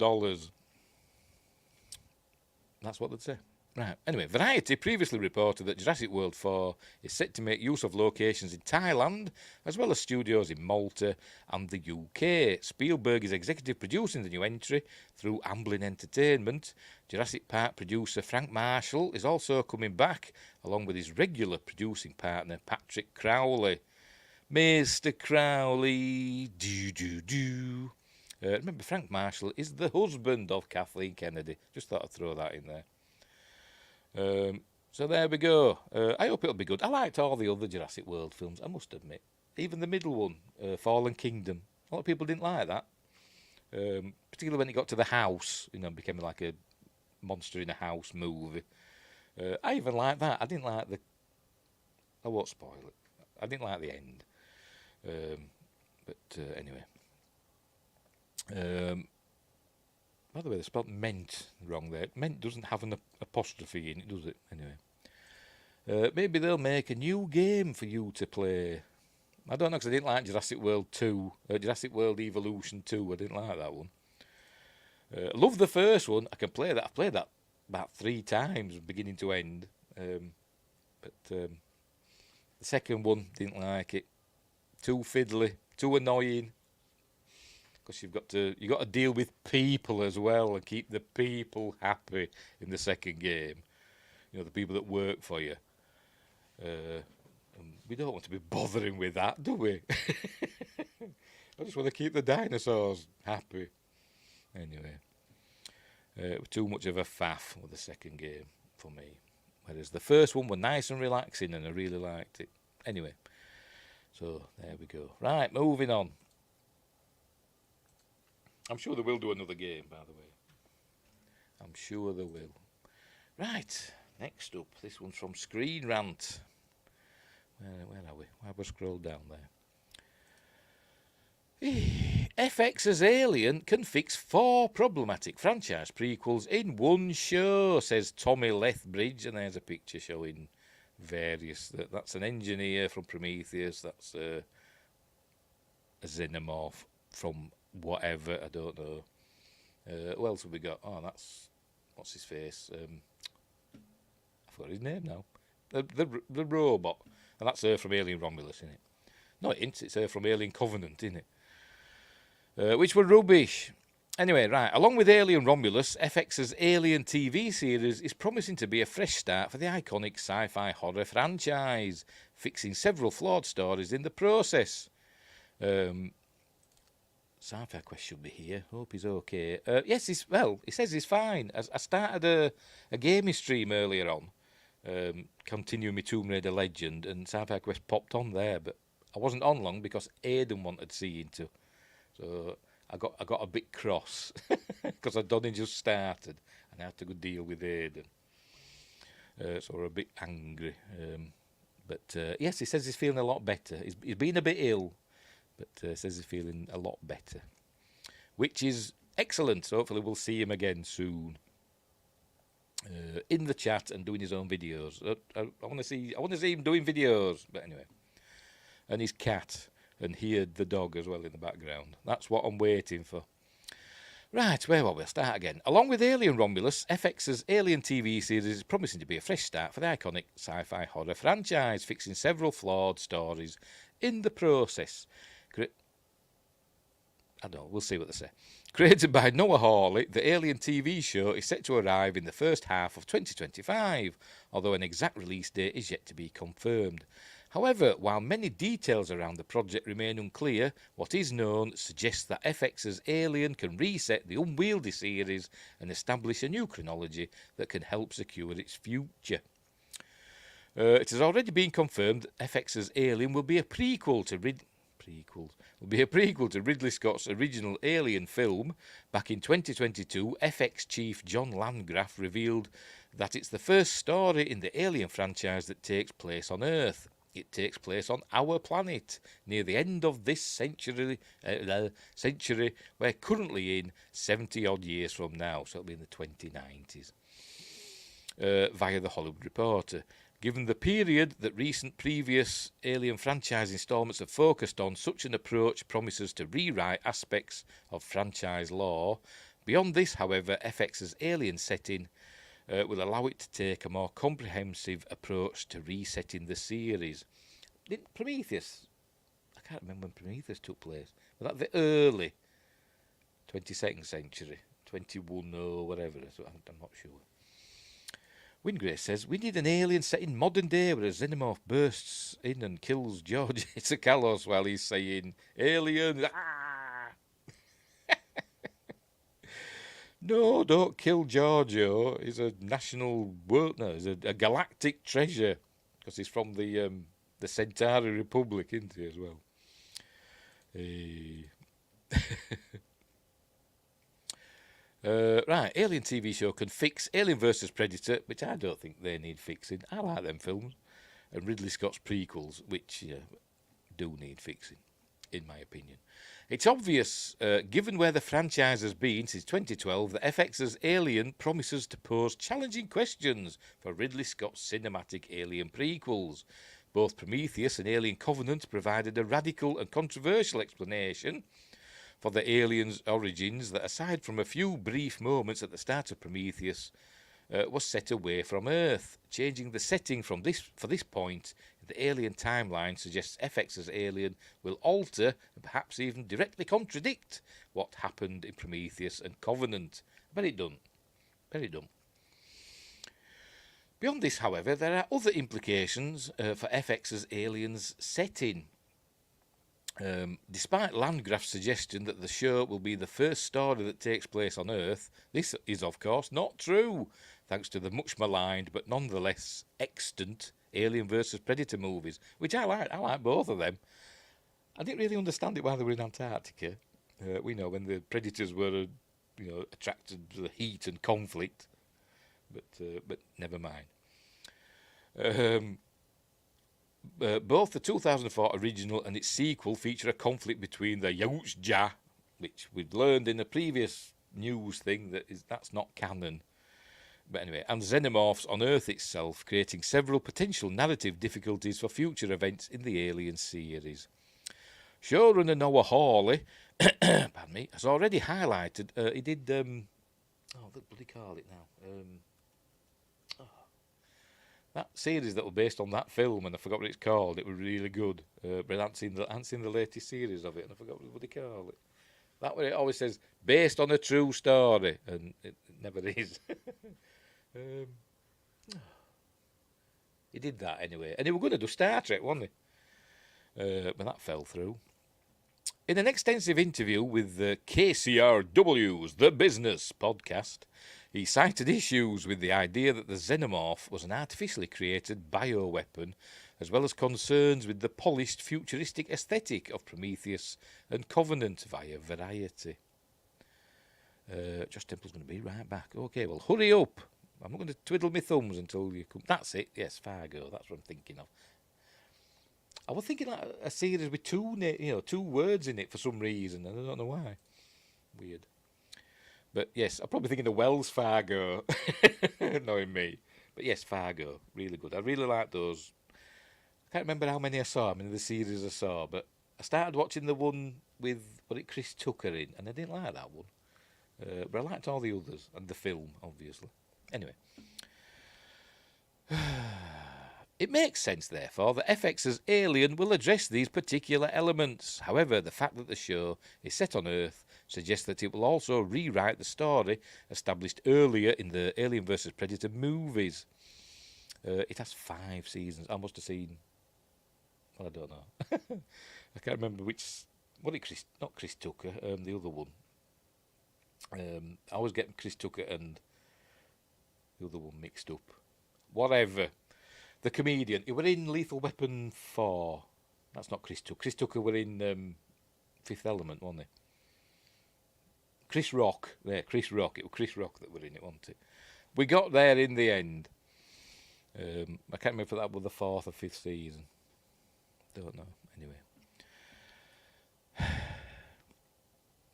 That's what they'd say. Right. Anyway, Variety previously reported that Jurassic World 4 is set to make use of locations in Thailand, as well as studios in Malta and the UK. Spielberg is executive producing the new entry through Amblin Entertainment. Jurassic Park producer Frank Marshall is also coming back, along with his regular producing partner Patrick Crowley. Mr. Crowley, do. Remember, Frank Marshall is the husband of Kathleen Kennedy. Just thought I'd throw that in there. So there we go. I hope it'll be good. I liked all the other Jurassic World films, I must admit. Even the middle one, Fallen Kingdom. A lot of people didn't like that. Particularly when it got to the house, became like a monster in a house movie. I even liked that. I didn't like I won't spoil it. I didn't like the end. Anyway. By the way, they spelled meant wrong there. Meant doesn't have an apostrophe in it, does it? Anyway. Maybe they'll make a new game for you to play. I don't know, because I didn't like Jurassic World 2. Jurassic World Evolution 2. I didn't like that one. Love the first one. I can play that. I've played that about 3 times, beginning to end. The second one, didn't like it. Too fiddly, too annoying. Because you've got to deal with people as well and keep the people happy in the second game. The people that work for you. We don't want to be bothering with that, do we? I just want to keep the dinosaurs happy. Anyway, it was too much of a faff with the second game for me. Whereas the first one was nice and relaxing and I really liked it. Anyway, so there we go. Right, moving on. I'm sure they will do another game, by the way. I'm sure they will. Right, next up, this one's from Screen Rant. Where are we? Why have we scrolled down there? FX's Alien can fix 4 problematic franchise prequels in one show, says Tommy Lethbridge, and there's a picture showing various. That's an engineer from Prometheus. That's a xenomorph from whatever, I don't know. Who else have we got? Oh, that's what's his face? I forgot his name now. The robot, and that's her from Alien Romulus, isn't it? No, it's her from Alien Covenant, isn't it? Which were rubbish. Anyway, right. Along with Alien Romulus, FX's Alien TV series is promising to be a fresh start for the iconic sci-fi horror franchise, fixing several flawed stories in the process. Sci-Fi Quest should be here. Hope he's okay. Yes, he says he's fine. I started a gaming stream earlier on, continuing my Tomb Raider Legend, and Sci-Fi Quest popped on there, but I wasn't on long because Aidan wanted seeing to. So I got a bit cross because I'd only just started and I had to go deal with Aidan. So we're a bit angry. But yes, he says he's feeling a lot better. He's been a bit ill, but says he's feeling a lot better, which is excellent. So hopefully we'll see him again soon in the chat and doing his own videos. I want to see him doing videos. But anyway, and his cat, and hear the dog as well in the background. That's what I'm waiting for. Right, where were we? I'll start again. Along with Alien Romulus, FX's Alien TV series is promising to be a fresh start for the iconic sci-fi horror franchise, fixing several flawed stories in the process. I don't know, we'll see what they say. Created by Noah Hawley, the Alien TV show is set to arrive in the first half of 2025, although an exact release date is yet to be confirmed. However, while many details around the project remain unclear, what is known suggests that FX's Alien can reset the unwieldy series and establish a new chronology that can help secure its future. It has already been confirmed that FX's Alien will be a prequel to prequels. Will be a prequel to Ridley Scott's original Alien film. Back in 2022, FX chief John Landgraf revealed that it's the first story in the Alien franchise that takes place on Earth. It takes place on our planet near the end of this century. We're currently in 70-odd years from now, so it'll be in the 2090s. Via the Hollywood Reporter. Given the period that recent previous Alien franchise installments have focused on, such an approach promises to rewrite aspects of franchise lore. Beyond this, however, FX's Alien setting will allow it to take a more comprehensive approach to resetting the series. Didn't Prometheus, I can't remember when Prometheus took place, but that the early 22nd century, 21 or whatever, I'm not sure. Wingrace says, we need an alien set in modern day where a xenomorph bursts in and kills George Tsoukalos while he's saying, alien, ah! No, don't kill Giorgio. He's a national world. No, he's a galactic treasure because he's from the Centauri Republic, isn't he, as well? Right, Alien TV show can fix Alien vs Predator, which I don't think they need fixing. I like them films, and Ridley Scott's prequels, which do need fixing, in my opinion. It's obvious, given where the franchise has been since 2012, that FX's Alien promises to pose challenging questions for Ridley Scott's cinematic Alien prequels. Both Prometheus and Alien Covenant provided a radical and controversial explanation for the aliens' origins that, aside from a few brief moments at the start of Prometheus, was set away from Earth. Changing the setting for this point in the Alien timeline suggests FX's Alien will alter and perhaps even directly contradict what happened in Prometheus and Covenant. Very done. Very done. Beyond this, however, there are other implications for FX's Alien's setting. Despite Landgraf's suggestion that the show will be the first story that takes place on Earth, this is, of course, not true, thanks to the much maligned but nonetheless extant Alien vs Predator movies, which I like. I like both of them. I didn't really understand it while they were in Antarctica. We know when the Predators were, attracted to the heat and conflict, but never mind. Both the 2004 original and its sequel feature a conflict between the Yorkshire, which we'd learned in a previous news thing that's not canon. But anyway, and xenomorphs on Earth itself, creating several potential narrative difficulties for future events in the Alien series. Showrunner Noah Hawley, pardon me, has already highlighted. He did. What do they call it now? That series that was based on that film, and I forgot what it's called. It was really good, but I hadn't seen the latest series of it, and I forgot what they call it. That way, it always says based on a true story, and it never is. He did that anyway, and he was going to do Star Trek, wasn't he? But that fell through. In an extensive interview with KCRW's The Business podcast, he cited issues with the idea that the xenomorph was an artificially created bioweapon, as well as concerns with the polished futuristic aesthetic of Prometheus and Covenant via Variety. Josh Temple's going to be right back. Okay, well, hurry up. I'm not going to twiddle my thumbs until you come. That's it. Yes, Fargo. That's what I'm thinking of. I was thinking like a series with two words in it for some reason, and I don't know why. Weird. But yes, I'm probably thinking of Wells Fargo, knowing me. But yes, Fargo, really good. I really like those. I can't remember how many I saw, how many of the series I saw, but I started watching the one with Chris Tucker in, and I didn't like that one. But I liked all the others, and the film, obviously. Anyway. It makes sense, therefore, that FX's Alien will address these particular elements. However, the fact that the show is set on Earth suggests that it will also rewrite the story established earlier in the Alien vs Predator movies. It has 5 seasons. I must have seen... Well, I don't know. I can't remember which... Not Chris Tucker, the other one. I was getting Chris Tucker and the other one mixed up. Whatever. The comedian. He was in Lethal Weapon 4. That's not Chris Tucker. Chris Tucker were in Fifth Element, wasn't he? Chris Rock. There, Chris Rock. It was Chris Rock that were in it, wasn't it? We got there in the end. I can't remember if that was the 4th or 5th season. Don't know. Anyway.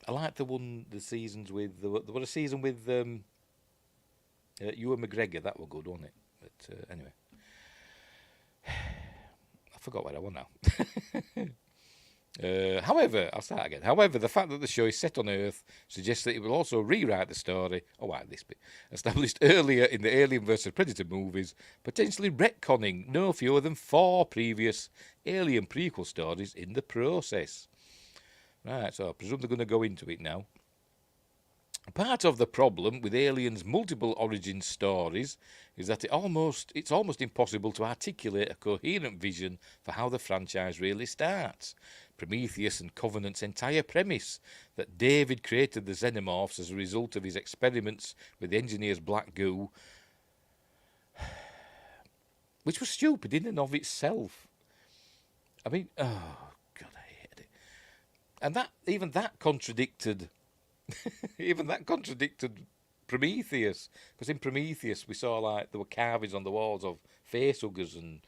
I like the seasons with... There was a season with Ewan McGregor. That was good, wasn't it? But anyway. I forgot where I was now. However, I'll start again. However, the fact that the show is set on Earth suggests that it will also rewrite the story, this bit, established earlier in the Alien vs. Predator movies, potentially retconning no fewer than 4 previous Alien prequel stories in the process. Right, so I presume they're going to go into it now. Part of the problem with Alien's multiple origin stories is that it's almost impossible to articulate a coherent vision for how the franchise really starts. Prometheus and Covenant's entire premise, that David created the xenomorphs as a result of his experiments with the engineer's black goo, which was stupid in and of itself. I mean, oh God, I hated it. And that contradicted Prometheus, because in Prometheus we saw like there were carvings on the walls of facehuggers and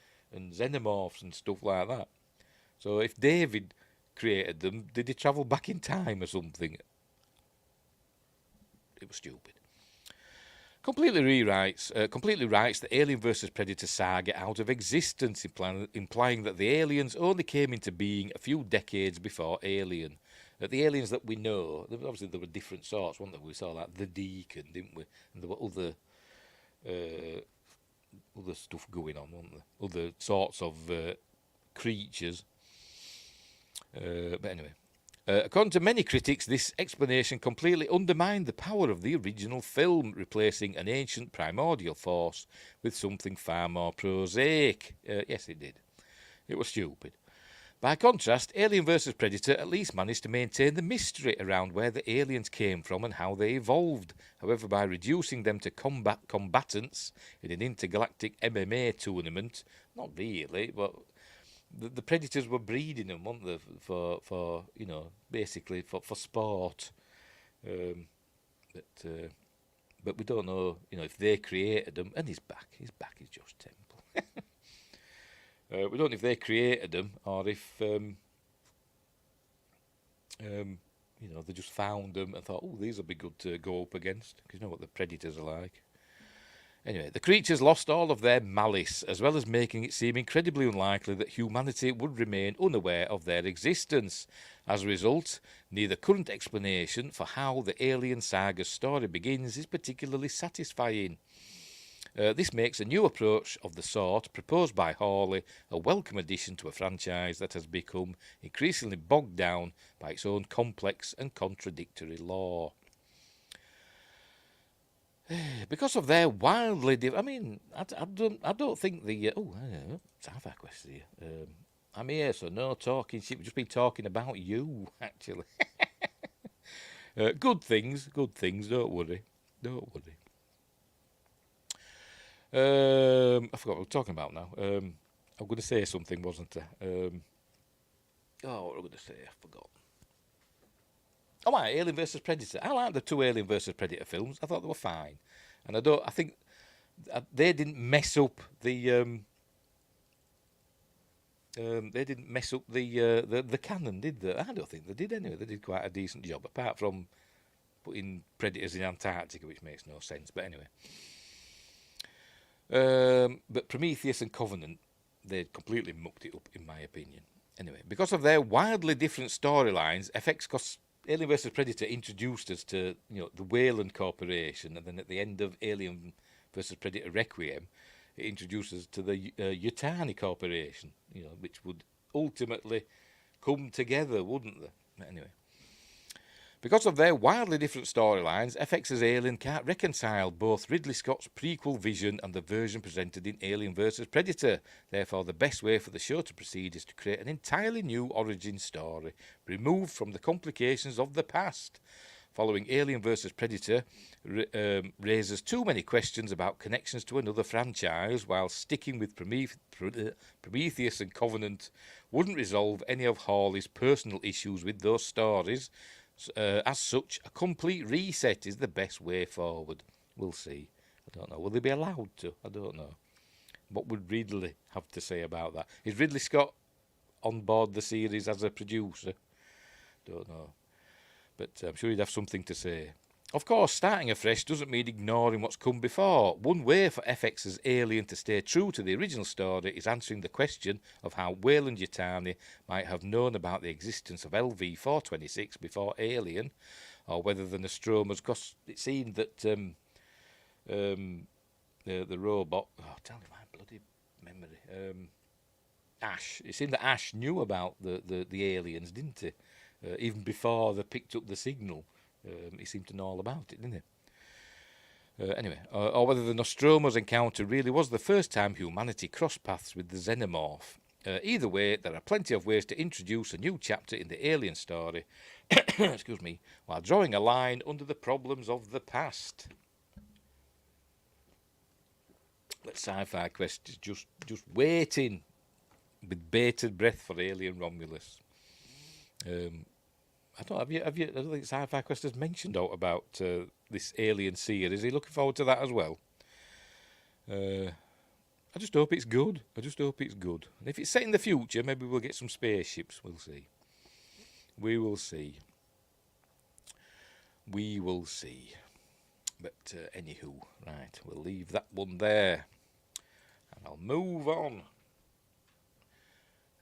xenomorphs and stuff like that. So if David created them, did he travel back in time or something? It was stupid. Completely writes the Alien vs. Predator saga out of existence, implying that the aliens only came into being a few decades before Alien. That the aliens that we know, obviously there were different sorts, weren't there? We saw like the Deacon, didn't we? And there were other stuff going on, weren't there? Other sorts of creatures. But anyway, according to many critics, this explanation completely undermined the power of the original film, replacing an ancient primordial force with something far more prosaic. Yes, it did. It was stupid. By contrast, Alien vs. Predator at least managed to maintain the mystery around where the aliens came from and how they evolved. However, by reducing them to combatants in an intergalactic MMA tournament, not really, but the Predators were breeding them, weren't they, for basically for sport. But we don't know, if they created them. And he's back is Josh Temple. We don't know if they created them or if, they just found them and thought, these will be good to go up against, because you know what the Predators are like. Anyway, the creatures lost all of their malice, as well as making it seem incredibly unlikely that humanity would remain unaware of their existence. As a result, neither current explanation for how the Alien saga story begins is particularly satisfying. This makes a new approach of the sort proposed by Hawley a welcome addition to a franchise that has become increasingly bogged down by its own complex and contradictory lore. Because of their wildly I don't think the Sci-Fi question here. I'm here, so no talking shit. We've just been talking about you, actually. Good things. Don't worry. I forgot what we're talking about now. I'm going to say something, wasn't I? What was I going to say? I forgot. Oh, right, Alien vs. Predator. I like the 2 Alien vs. Predator films. I thought they were fine, and I think they didn't mess up the the canon, did they? I don't think they did anyway. They did quite a decent job, apart from putting Predators in Antarctica, which makes no sense. But anyway. But Prometheus and Covenant, they completely mucked it up, in my opinion. Anyway, because of their wildly different storylines, FX Alien vs. Predator introduced us to the Wayland Corporation, and then at the end of Alien vs. Predator Requiem, it introduced us to the Yutani Corporation, which would ultimately come together, wouldn't they? Anyway. Because of their wildly different storylines, FX's Alien can't reconcile both Ridley Scott's prequel vision and the version presented in Alien vs. Predator. Therefore, the best way for the show to proceed is to create an entirely new origin story, removed from the complications of the past. following Alien vs. Predator raises too many questions about connections to another franchise, while sticking with Prometheus and Covenant wouldn't resolve any of Hawley's personal issues with those stories. As such, a complete reset is the best way forward. We'll see. I don't know. Will they be allowed to? I don't know. What would Ridley have to say about that? Is Ridley Scott on board the series as a producer? Don't know. But I'm sure he'd have something to say. Of course, starting afresh doesn't mean ignoring what's come before. One way for FX's Alien to stay true to the original story is answering the question of how Weyland-Yutani might have known about the existence of LV-426 before Alien, or whether the Nostromas, because it seemed that the robot... Oh, tell me my bloody memory. Ash. It seemed that Ash knew about the aliens, didn't he? Even before they picked up the signal. He seemed to know all about it, didn't he? Anyway, or whether the Nostromo's encounter really was the first time humanity crossed paths with the Xenomorph. Either way, there are plenty of ways to introduce a new chapter in the Alien story, excuse me, while drawing a line under the problems of the past. That Sci-Fi Quest is just waiting with bated breath for Alien Romulus. I don't think Sci-Fi Quest has mentioned out about this Alien series. Is he looking forward to that as well? I just hope it's good. And if it's set in the future, maybe we'll get some spaceships. We'll see. We will see. But anywho, right, we'll leave that one there. And I'll move on.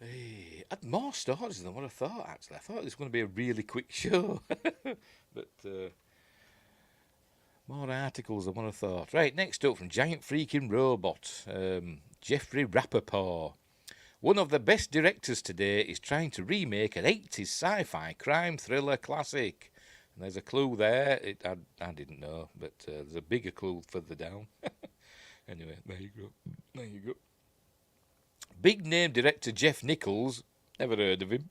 Hey, had more stories than what I thought, actually. I thought it was going to be a really quick show. But more articles than what I thought. Right, next up from Giant Freaking Robot, Jeffrey Rappaport. One of the best directors today is trying to remake an 80s sci-fi crime thriller classic. And there's a clue there. I didn't know, but there's a bigger clue further down. Anyway, there you go. Big name director Jeff Nichols, never heard of him.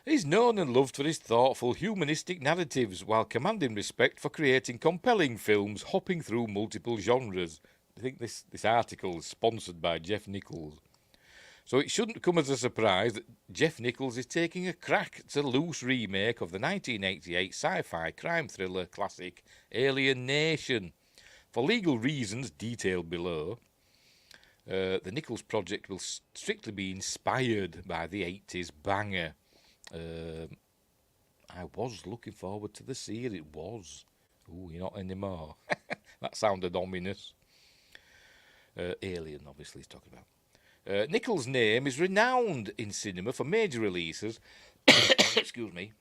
He's known and loved for his thoughtful, humanistic narratives, while commanding respect for creating compelling films hopping through multiple genres. I think this article is sponsored by Jeff Nichols. So it shouldn't come as a surprise that Jeff Nichols is taking a crack at a loose remake of the 1988 sci-fi crime thriller classic Alien Nation. For legal reasons detailed below, the Nichols project will strictly be inspired by the 80s banger. I was looking forward to the series. It was. Ooh, you're not anymore. That sounded ominous. Alien, obviously, he's talking about. Nichols' name is renowned in cinema for major releases. Excuse me.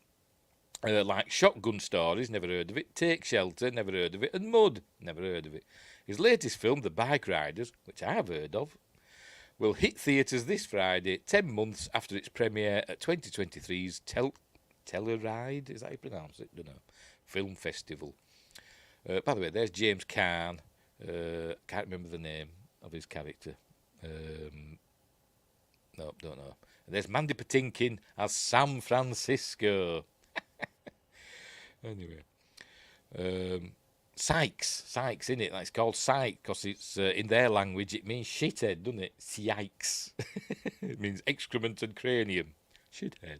Like Shotgun Stories, never heard of it. Take Shelter, never heard of it. And Mud, never heard of it. His latest film, The Bike Riders, which I have heard of, will hit theatres this Friday, 10 months after its premiere at 2023's Telluride, is that how you pronounce it? Don't know. Film Festival. By the way, there's James Caan. Can't remember the name of his character. No, don't know. And there's Mandy Patinkin as San Francisco. Anyway. Sykes, innit? It's called Syke because it's in their language it means shithead, doesn't it? Sykes. It means excrement and cranium. Shithead.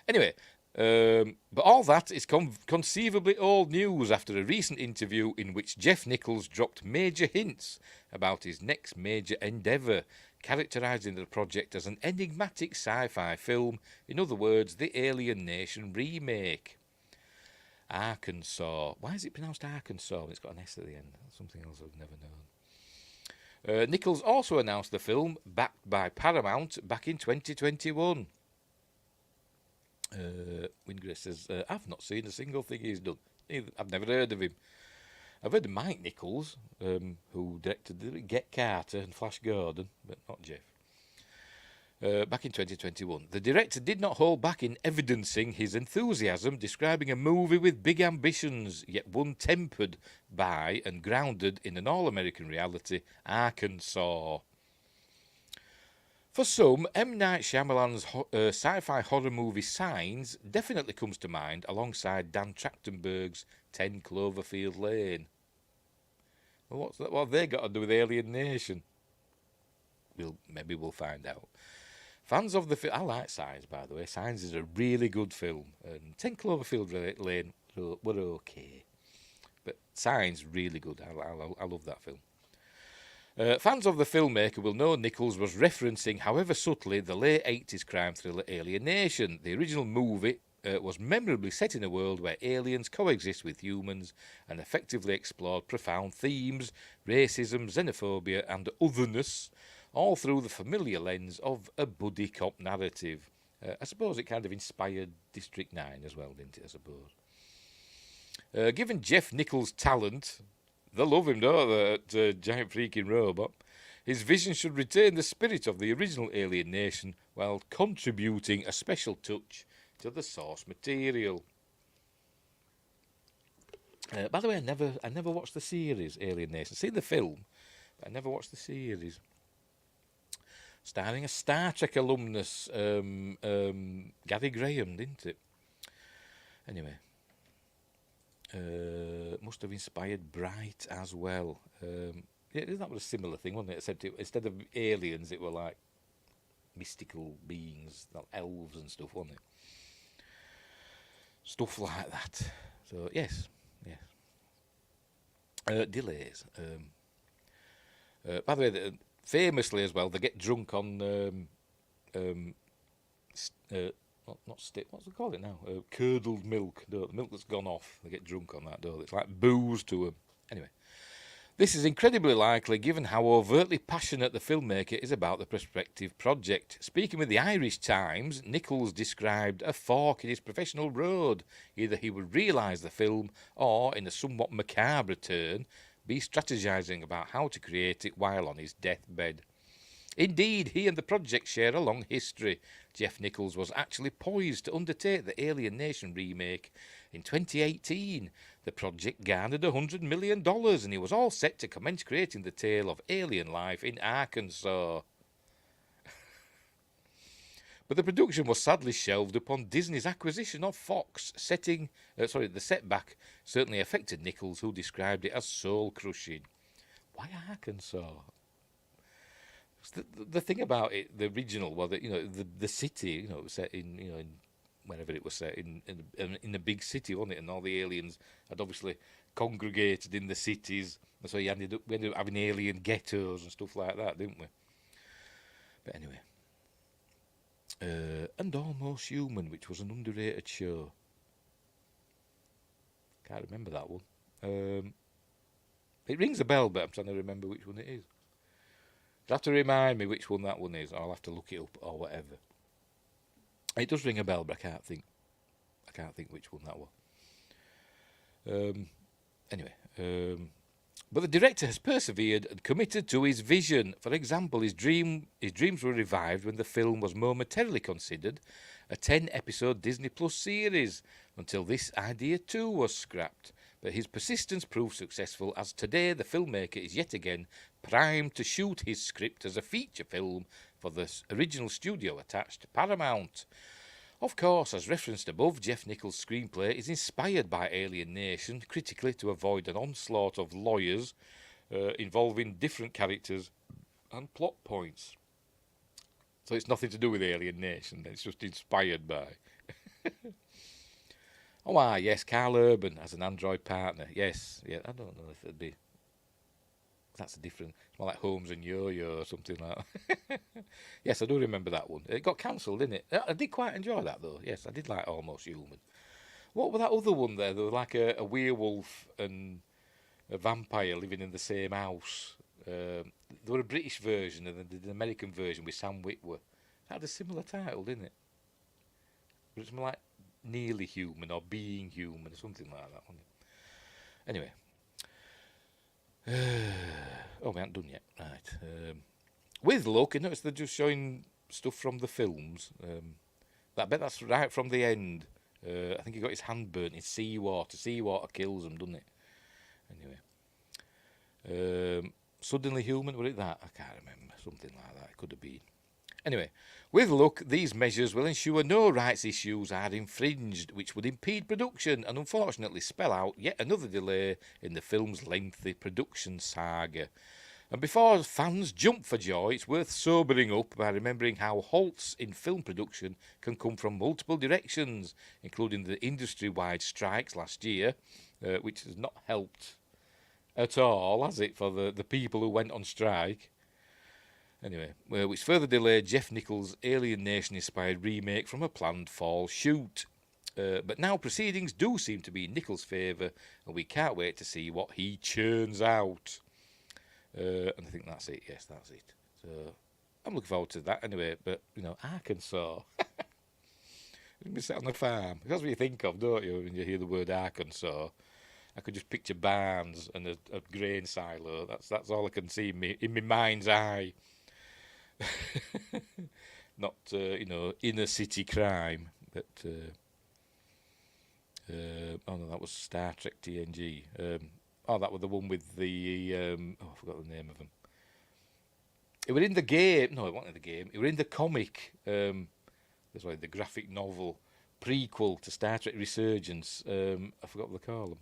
Anyway, but all that is conceivably old news after a recent interview in which Jeff Nichols dropped major hints about his next major endeavour, characterising the project as an enigmatic sci-fi film, in other words, the Alien Nation remake. Arkansas. Why is it pronounced Arkansas? It's got an S at the end. Something else I've never known. Nichols also announced the film, backed by Paramount, back in 2021. Wingray says, I've not seen a single thing he's done. I've never heard of him. I've heard of Mike Nichols, who directed Get Carter and Flash Gordon, but not Jeff. Back in 2021. The director did not hold back in evidencing his enthusiasm, describing a movie with big ambitions, yet one tempered by and grounded in an all-American reality, Arkansas. For some, M. Night Shyamalan's sci-fi horror movie Signs definitely comes to mind alongside Dan Trachtenberg's 10 Cloverfield Lane. Well, what have they got to do with Alien Nation? Maybe we'll find out. Fans of the film... I like Signs, by the way. Signs is a really good film. And 10 Cloverfield Lane were okay. But Signs, really good. I love that film. Fans of the filmmaker will know Nichols was referencing, however subtly, the late 80s crime thriller Alien Nation. The original movie was memorably set in a world where aliens coexist with humans and effectively explored profound themes, racism, xenophobia and otherness, all through the familiar lens of a buddy cop narrative. I suppose it kind of inspired District 9 as well, didn't it, I suppose? Given Jeff Nichols' talent... They love him, don't they, that giant freaking robot. His vision should retain the spirit of the original Alien Nation while contributing a special touch to the source material. By the way, I never watched the series Alien Nation. I've seen the film, but I never watched the series. Starring a Star Trek alumnus, Gary Graham, didn't it? Anyway. Must have inspired Bright as well. Yeah, that was a similar thing, wasn't it? Except instead of aliens, it were like mystical beings, like elves and stuff, wasn't it? Stuff like that. So yes. Delays. By the way, famously as well, they get drunk on what's it call it now? Curdled milk. The milk that's gone off. They get drunk on that, don't they? It's like booze to them. Anyway, this is incredibly likely given how overtly passionate the filmmaker is about the prospective project. Speaking with the Irish Times, Nichols described a fork in his professional road. Either he would realise the film or, in a somewhat macabre turn, be strategising about how to create it while on his deathbed. Indeed, he and the project share a long history. Jeff Nichols was actually poised to undertake the Alien Nation remake in 2018. The project garnered $100 million and he was all set to commence creating the tale of alien life in Arkansas. But the production was sadly shelved upon Disney's acquisition of Fox. The setback certainly affected Nichols, who described it as soul-crushing. Why Arkansas? The thing about it, the original, well, the city, it was set in wherever it was set in a big city, wasn't it? And all the aliens had obviously congregated in the cities, and so we ended up having alien ghettos and stuff like that, didn't we? But anyway, and Almost Human, which was an underrated show. Can't remember that one. It rings a bell, but I'm trying to remember which one it is. You'll have to remind me which one that one is, or I'll have to look it up or whatever. It does ring a bell, but I can't think which one that was. But the director has persevered and committed to his vision. For example, his dreams were revived when the film was momentarily considered a 10-episode Disney Plus series, until this idea too was scrapped. But his persistence proved successful, as today the filmmaker is yet again primed to shoot his script as a feature film for the original studio attached to Paramount. Of course, as referenced above, Jeff Nichols' screenplay is inspired by Alien Nation, critically to avoid an onslaught of lawyers involving different characters and plot points. So it's nothing to do with Alien Nation, it's just inspired by. Oh, yes, Carl Urban as an android partner. Yes, yeah, I don't know if it'd be... That's a different... It's more like Holmes and Yo-Yo or something like that. Yes, I do remember that one. It got cancelled, didn't it? I did quite enjoy that, though. Yes, I did like Almost Human. What was that other one there? There was like a werewolf and a vampire living in the same house. There were a British version and then an American version with Sam Witwer. That had a similar title, didn't it? It was more like Nearly Human or Being Human or something like that, wasn't it? Anyway. We haven't done yet. Right. With luck, you notice they're just showing stuff from the films. I bet that's right from the end. I think he got his hand burnt in seawater. Seawater kills him, doesn't it? Anyway. Suddenly Human, was it that? I can't remember. Something like that. It could have been. Anyway, with luck, these measures will ensure no rights issues are infringed, which would impede production and unfortunately spell out yet another delay in the film's lengthy production saga. And before fans jump for joy, it's worth sobering up by remembering how halts in film production can come from multiple directions, including the industry-wide strikes last year, which has not helped at all, has it, for the people who went on strike? Anyway, which further delayed Jeff Nichols' Alien Nation-inspired remake from a planned fall shoot. But now proceedings do seem to be in Nichols' favour, and we can't wait to see what he churns out. And I think that's it. Yes, that's it. So I'm looking forward to that anyway. But, you know, Arkansas. We sat on the farm. That's what you think of, don't you, when you hear the word Arkansas? I could just picture barns and a grain silo. That's all I can see in my mind's eye. Not, inner city crime. But, oh no, that was Star Trek TNG. That was the one with the, I forgot the name of them. It was in the game. No, it wasn't in the game. It was in the comic. That's why the graphic novel prequel to Star Trek Resurgence. I forgot what they call them.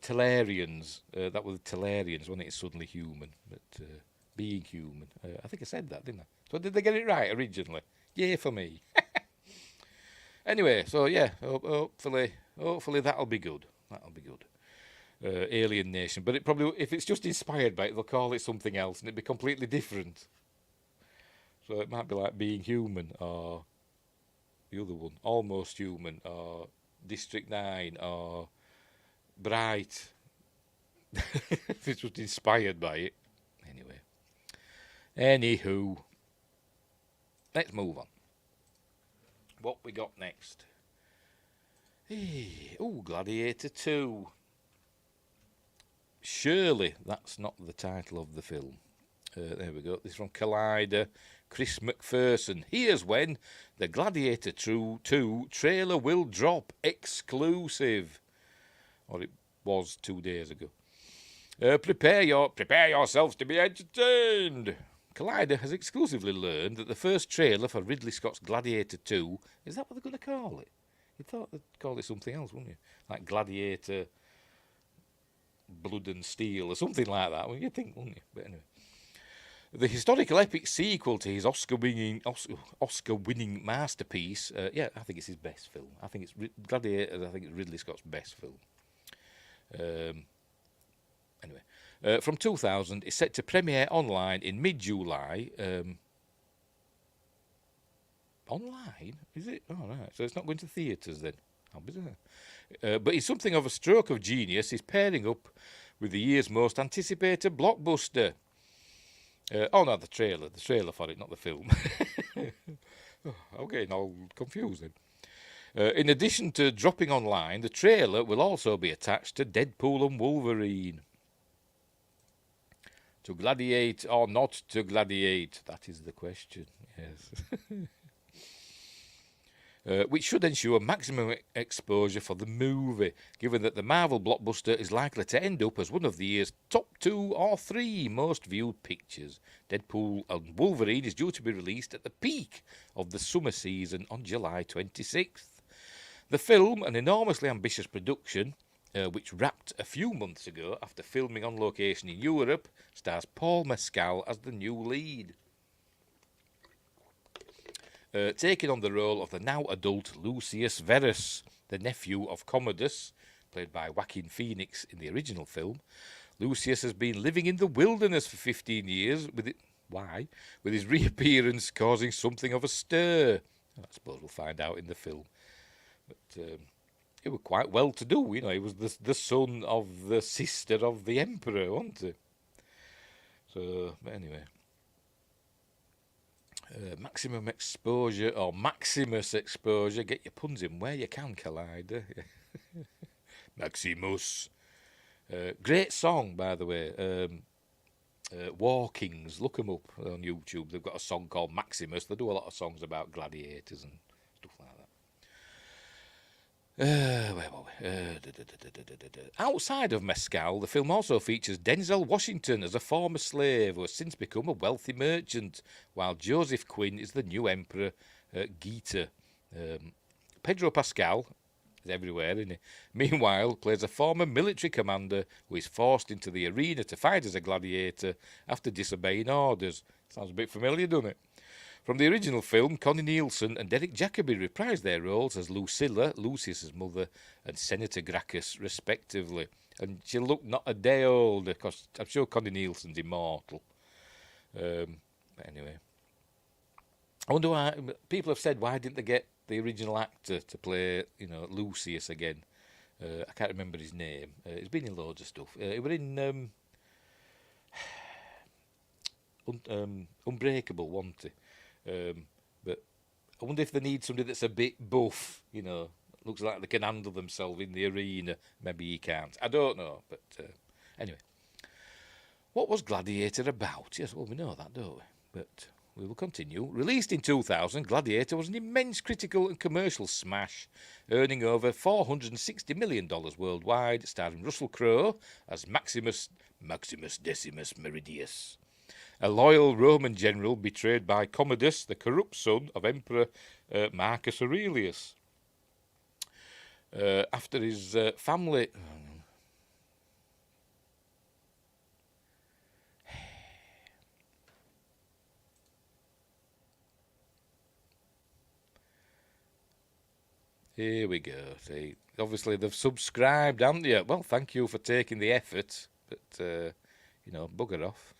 Telarians. That was the Telarians, wasn't it? Suddenly human, but being human. I think I said that, didn't I? So did they get it right originally? Yeah, for me. Anyway, so yeah, hopefully that'll be good. That'll be good. Alien Nation, but it probably, if it's just inspired by it, they'll call it something else and it'll be completely different. So it might be like Being Human, or the other one, Almost Human, or District 9, or Bright. If it's just inspired by it. Anywho, let's move on. What we got next? Gladiator 2. Surely that's not the title of the film. There we go. This is from Collider, Chris McPherson. Here's when the Gladiator 2 trailer will drop, exclusive. Or it was 2 days ago. Prepare yourselves to be entertained. Collider has exclusively learned that the first trailer for Ridley Scott's Gladiator 2, is that what they're going to call it? You thought they'd call it something else, wouldn't you? Like Gladiator Blood and Steel or something like that. Well, you'd think, wouldn't you? But anyway. The historical epic sequel to his Oscar-winning masterpiece, I think it's his best film. I think it's Gladiator. I think it's Ridley Scott's best film. Anyway, from 2000, it's set to premiere online in mid-July. Online? Is it? Oh, right. So it's not going to theatres then. How bizarre. But it's something of a stroke of genius. He's pairing up with the year's most anticipated blockbuster. No, the trailer for it, not the film. I'm getting all confused then. In addition to dropping online, the trailer will also be attached to Deadpool and Wolverine. To gladiate or not to gladiate? That is the question, yes. Which should ensure maximum exposure for the movie, given that the Marvel blockbuster is likely to end up as one of the year's top 2 or 3 most viewed pictures. Deadpool and Wolverine is due to be released at the peak of the summer season on July 26th. The film, an enormously ambitious production, which wrapped a few months ago after filming on location in Europe, stars Paul Mescal as the new lead. Taking on the role of the now-adult Lucius Verus, the nephew of Commodus, played by Joaquin Phoenix in the original film. Lucius has been living in the wilderness for 15 years. Why? With his reappearance causing something of a stir. I suppose we'll find out in the film. But he was quite well-to-do, you know. He was the son of the sister of the emperor, wasn't he? So, but anyway. Maximum exposure, or Maximus exposure. Get your puns in where you can, Collider. Maximus. Great song, by the way. Walkings. Look them up on YouTube. They've got a song called Maximus. They do a lot of songs about gladiators and stuff like that. Where were Outside of Mescal, the film also features Denzel Washington as a former slave who has since become a wealthy merchant, while Joseph Quinn is the new emperor, Gita. Pedro Pascal is everywhere, isn't he? Meanwhile, plays a former military commander who is forced into the arena to fight as a gladiator after disobeying orders. Sounds a bit familiar, doesn't it? From the original film, Connie Nielsen and Derek Jacobi reprised their roles as Lucilla, Lucius's mother, and Senator Gracchus, respectively. And she looked not a day older, because I'm sure Connie Nielsen's immortal. But anyway. I wonder why, people have said, why didn't they get the original actor to play, Lucius again? I can't remember his name. He's been in loads of stuff. He was in Unbreakable, wasn't he? But I wonder if they need somebody that's a bit buff, looks like they can handle themselves in the arena. Maybe he can't. I don't know. But anyway. What was Gladiator about? Yes, well, we know that, don't we? But we will continue. Released in 2000, Gladiator was an immense critical and commercial smash, earning over $460 million worldwide, starring Russell Crowe as Maximus Decimus Meridius, a loyal Roman general betrayed by Commodus, the corrupt son of Emperor Marcus Aurelius. After his family... Here we go. See, obviously they've subscribed, haven't you? Well, thank you for taking the effort, but, bugger off.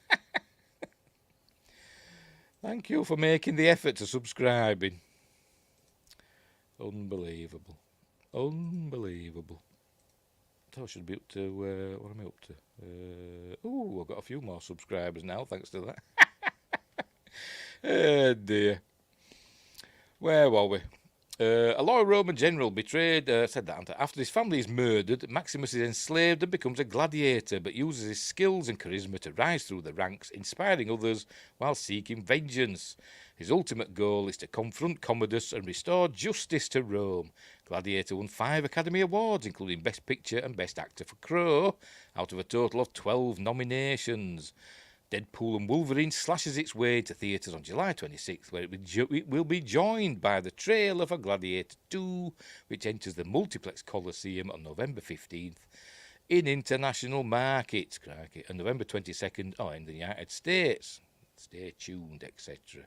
Thank you for making the effort to subscribing. Unbelievable. Unbelievable. So I should be up to, what am I up to? I've got a few more subscribers now, thanks to that. Oh, dear. Where were we? A loyal Roman general betrayed, after his family is murdered, Maximus is enslaved and becomes a gladiator, but uses his skills and charisma to rise through the ranks, inspiring others while seeking vengeance. His ultimate goal is to confront Commodus and restore justice to Rome. Gladiator won 5 Academy Awards, including Best Picture and Best Actor for Crowe, out of a total of 12 nominations. Deadpool and Wolverine slashes its way to theatres on July 26th, where it will be joined by the trailer for Gladiator 2, which enters the Multiplex Coliseum on November 15th in international markets, and November 22nd in the United States. Stay tuned, etc.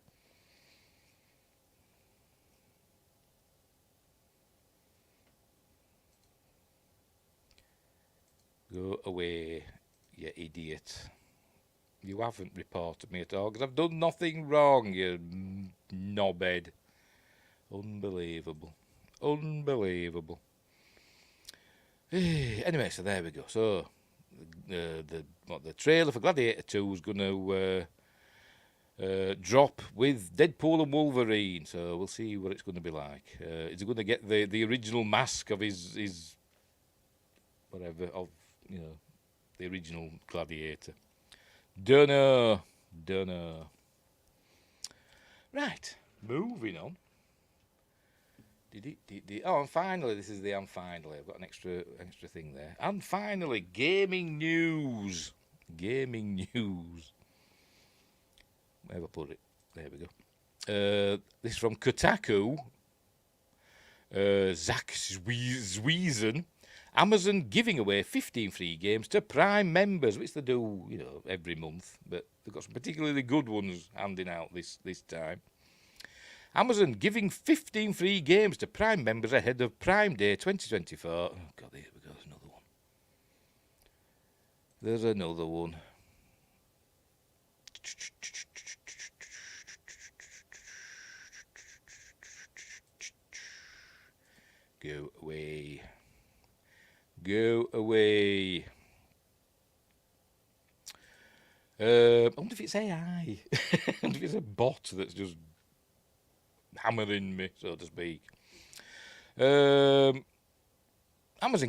Go away, you idiot. You haven't reported me at all, because I've done nothing wrong, you knobhead. Unbelievable. Unbelievable. Anyway, so there we go. So, the trailer for Gladiator 2 is going to drop with Deadpool and Wolverine, so we'll see what it's going to be like. Is it going to get the original mask of his whatever, of, the original Gladiator? Dunno. Right, moving on. And finally, this is the and finally. I've got an extra thing there. And finally, gaming news. Where have I put it? There we go. This is from Kotaku. Zach Zwiesen. Amazon giving away 15 free games to Prime members, which they do, every month, but they've got some particularly good ones handing out this time. Amazon giving 15 free games to Prime members ahead of Prime Day 2024. Oh, God, here we go, there's another one. Go away. I wonder if it's AI. I wonder if it's a bot that's just hammering me, so to speak. Amazon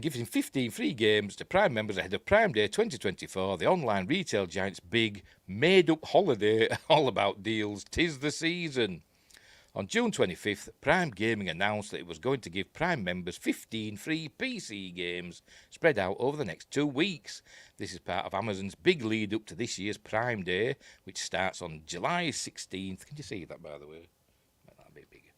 giving 15 free games to Prime members ahead of Prime Day 2024, the online retail giant's big, made-up holiday all about deals. 'Tis the season. On June 25th, Prime Gaming announced that it was going to give Prime members 15 free PC games spread out over the next 2 weeks. This is part of Amazon's big lead up to this year's Prime Day, which starts on July 16th. Can you see that, by the way? Make that a bit bigger.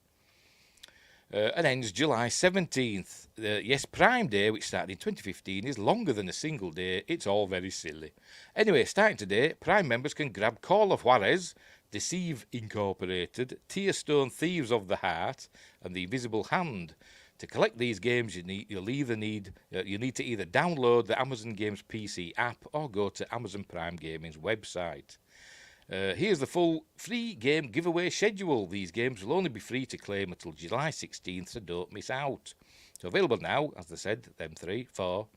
And ends July 17th. Yes, Prime Day, which started in 2015, is longer than a single day. It's all very silly. Anyway, starting today, Prime members can grab Call of Juarez, Deceive Incorporated, Tearstone Thieves of the Heart, and The Invisible Hand. To collect these games, you need to either download the Amazon Games PC app or go to Amazon Prime Gaming's website. Here's the full free game giveaway schedule. These games will only be free to claim until July 16th, so don't miss out. So available now, as I said, them 4.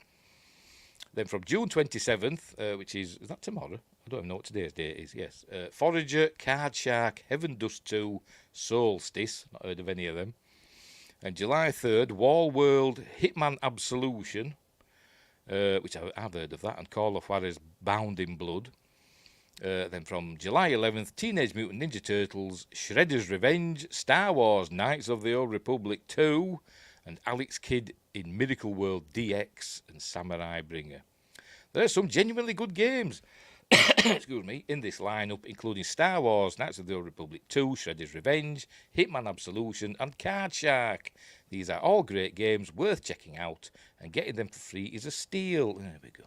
Then from June 27th, which is that tomorrow? I don't even know what today's date is. Yes. Forager, Card Shark, Heaven Dust 2, Solstice. Not heard of any of them. And July 3rd, Wall World, Hitman Absolution, which I've heard of that, and Call of Juarez, Bound in Blood. Then from July 11th, Teenage Mutant Ninja Turtles, Shredder's Revenge, Star Wars, Knights of the Old Republic 2, and Alex Kidd in Miracle World DX and Samurai Bringer. There are some genuinely good games excuse me, in this lineup, including Star Wars, Knights of the Old Republic 2, Shredder's Revenge, Hitman Absolution, and Card Shark. These are all great games worth checking out, and getting them for free is a steal. There we go.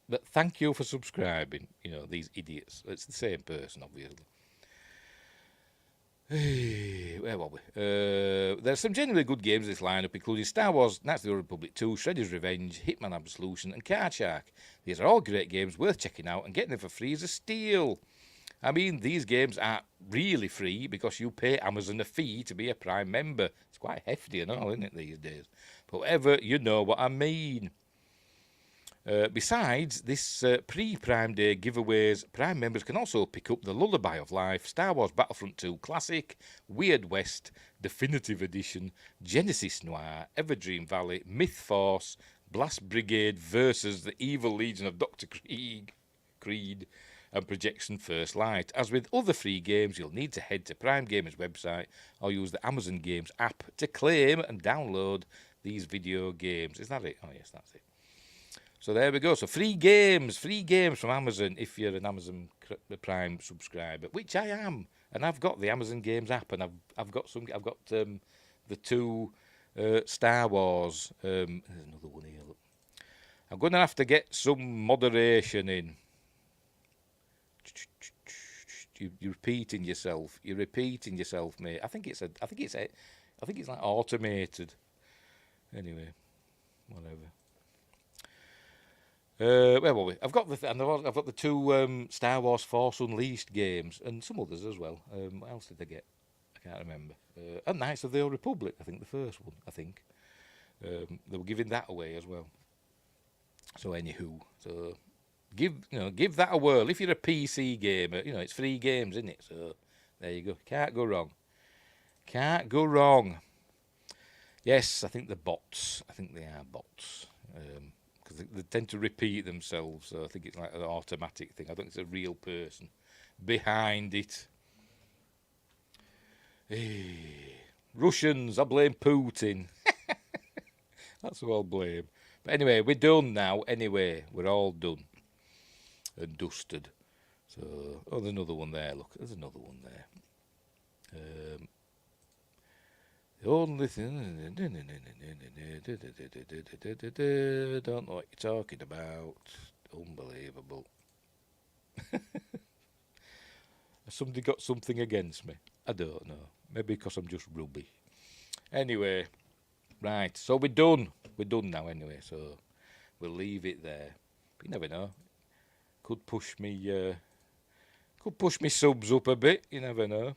But thank you for subscribing, these idiots. It's the same person, obviously. Where were we? There's some genuinely good games in this lineup, including Star Wars, Knights of the Old Republic 2, Shredder's Revenge, Hitman Absolution, and Card Shark. These are all great games worth checking out, and getting them for free is a steal. I mean, these games aren't really free because you pay Amazon a fee to be a Prime member. It's quite hefty and all, isn't it, these days? But whatever, you know what I mean. Besides this pre-Prime Day giveaways, Prime members can also pick up the Lullaby of Life, Star Wars Battlefront 2 Classic, Weird West, Definitive Edition, Genesis Noir, Everdream Valley, Myth Force, Blast Brigade versus the Evil Legion of Dr. Creed, and Projection First Light. As with other free games, you'll need to head to Prime Gamers' website or use the Amazon Games app to claim and download these video games. Is that it? Oh, yes, that's it. So there we go. So free games from Amazon if you're an Amazon Prime subscriber, which I am, and I've got the Amazon Games app, and I've got the 2 Star Wars. There's another one here. Look. I'm going to have to get some moderation in. You're repeating yourself. You're repeating yourself, mate. I think it's like automated. Anyway, whatever. Where were we? I've got the 2 Star Wars Force Unleashed games and some others as well. What else did I get? I can't remember. And Knights of the Old Republic, I think the first one. I think they were giving that away as well. So anywho, give that a whirl. If you're a PC gamer, it's free games, isn't it? So there you go. Can't go wrong. Can't go wrong. Yes, I think they're bots. I think they are bots. Because they tend to repeat themselves, so I think it's like an automatic thing. I think it's a real person behind it. Russians, I blame Putin. That's who I'll blame. But anyway, we're done now. Anyway, we're all done and dusted. So, there's another one there. Look, there's another one there. The only thing... Don't know what you're talking about. Unbelievable. Has somebody got something against me? I don't know. Maybe because I'm just rubby. Anyway, right. So we're done. We're done now anyway. So we'll leave it there. But you never know. Could push me subs up a bit. You never know.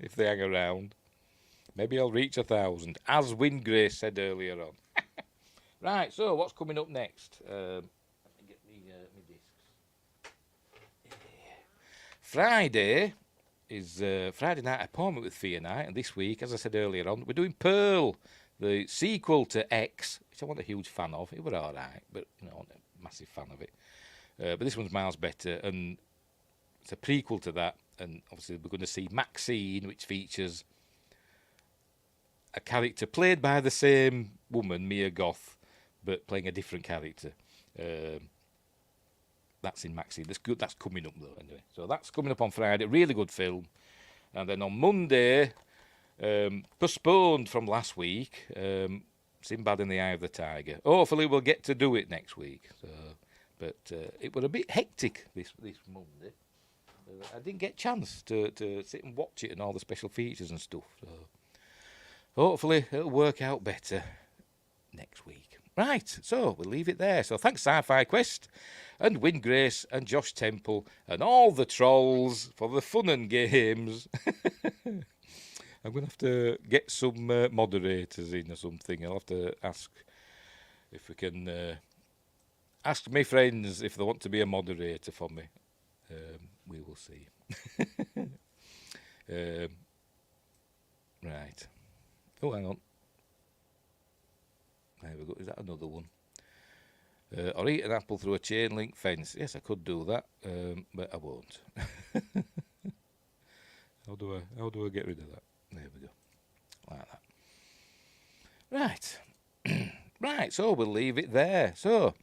If they hang around. Maybe I'll reach 1,000, as Windgrace said earlier on. Right, so what's coming up next? Let me get my discs. Friday, is Friday night appointment with Fia Night, and this week, as I said earlier on, we're doing Pearl, the sequel to X, which I wasn't a huge fan of. It was all right, but you know, I wasn't a massive fan of it. But this one's miles better, and it's a prequel to that. And obviously, we're going to see Maxine, which features a character played by the same woman, Mia Goth, but playing a different character. That's in Maxine. That's good. That's coming up though. Anyway, so that's coming up on Friday. Really good film. And then on Monday, postponed from last week, Sinbad in the Eye of the Tiger. Hopefully, we'll get to do it next week. So, but it was a bit hectic this Monday. I didn't get a chance to sit and watch it and all the special features and stuff. So hopefully, it'll work out better next week. Right, so we'll leave it there. So thanks Sci-Fi Quest and Win Grace and Josh Temple and all the trolls for the fun and games. I'm going to have to get some moderators in or something. I'll have to ask if we can ask my friends if they want to be a moderator for me. We will see. Right. Oh, hang on. There we go. Is that another one? Or eat an apple through a chain link fence. Yes, I could do that, but I won't. How do I get rid of that? There we go. Like that. Right. Right, so we'll leave it there. So,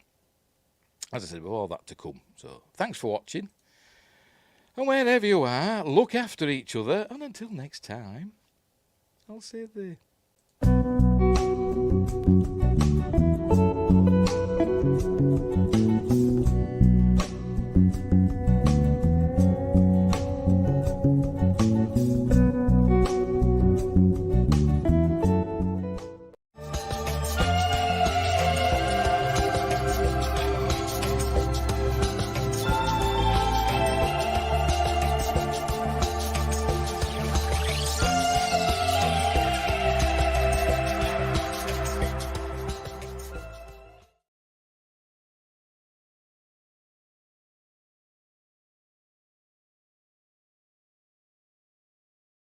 as I said, we've all that to come. So, thanks for watching. And wherever you are, look after each other. And until next time, I'll say the...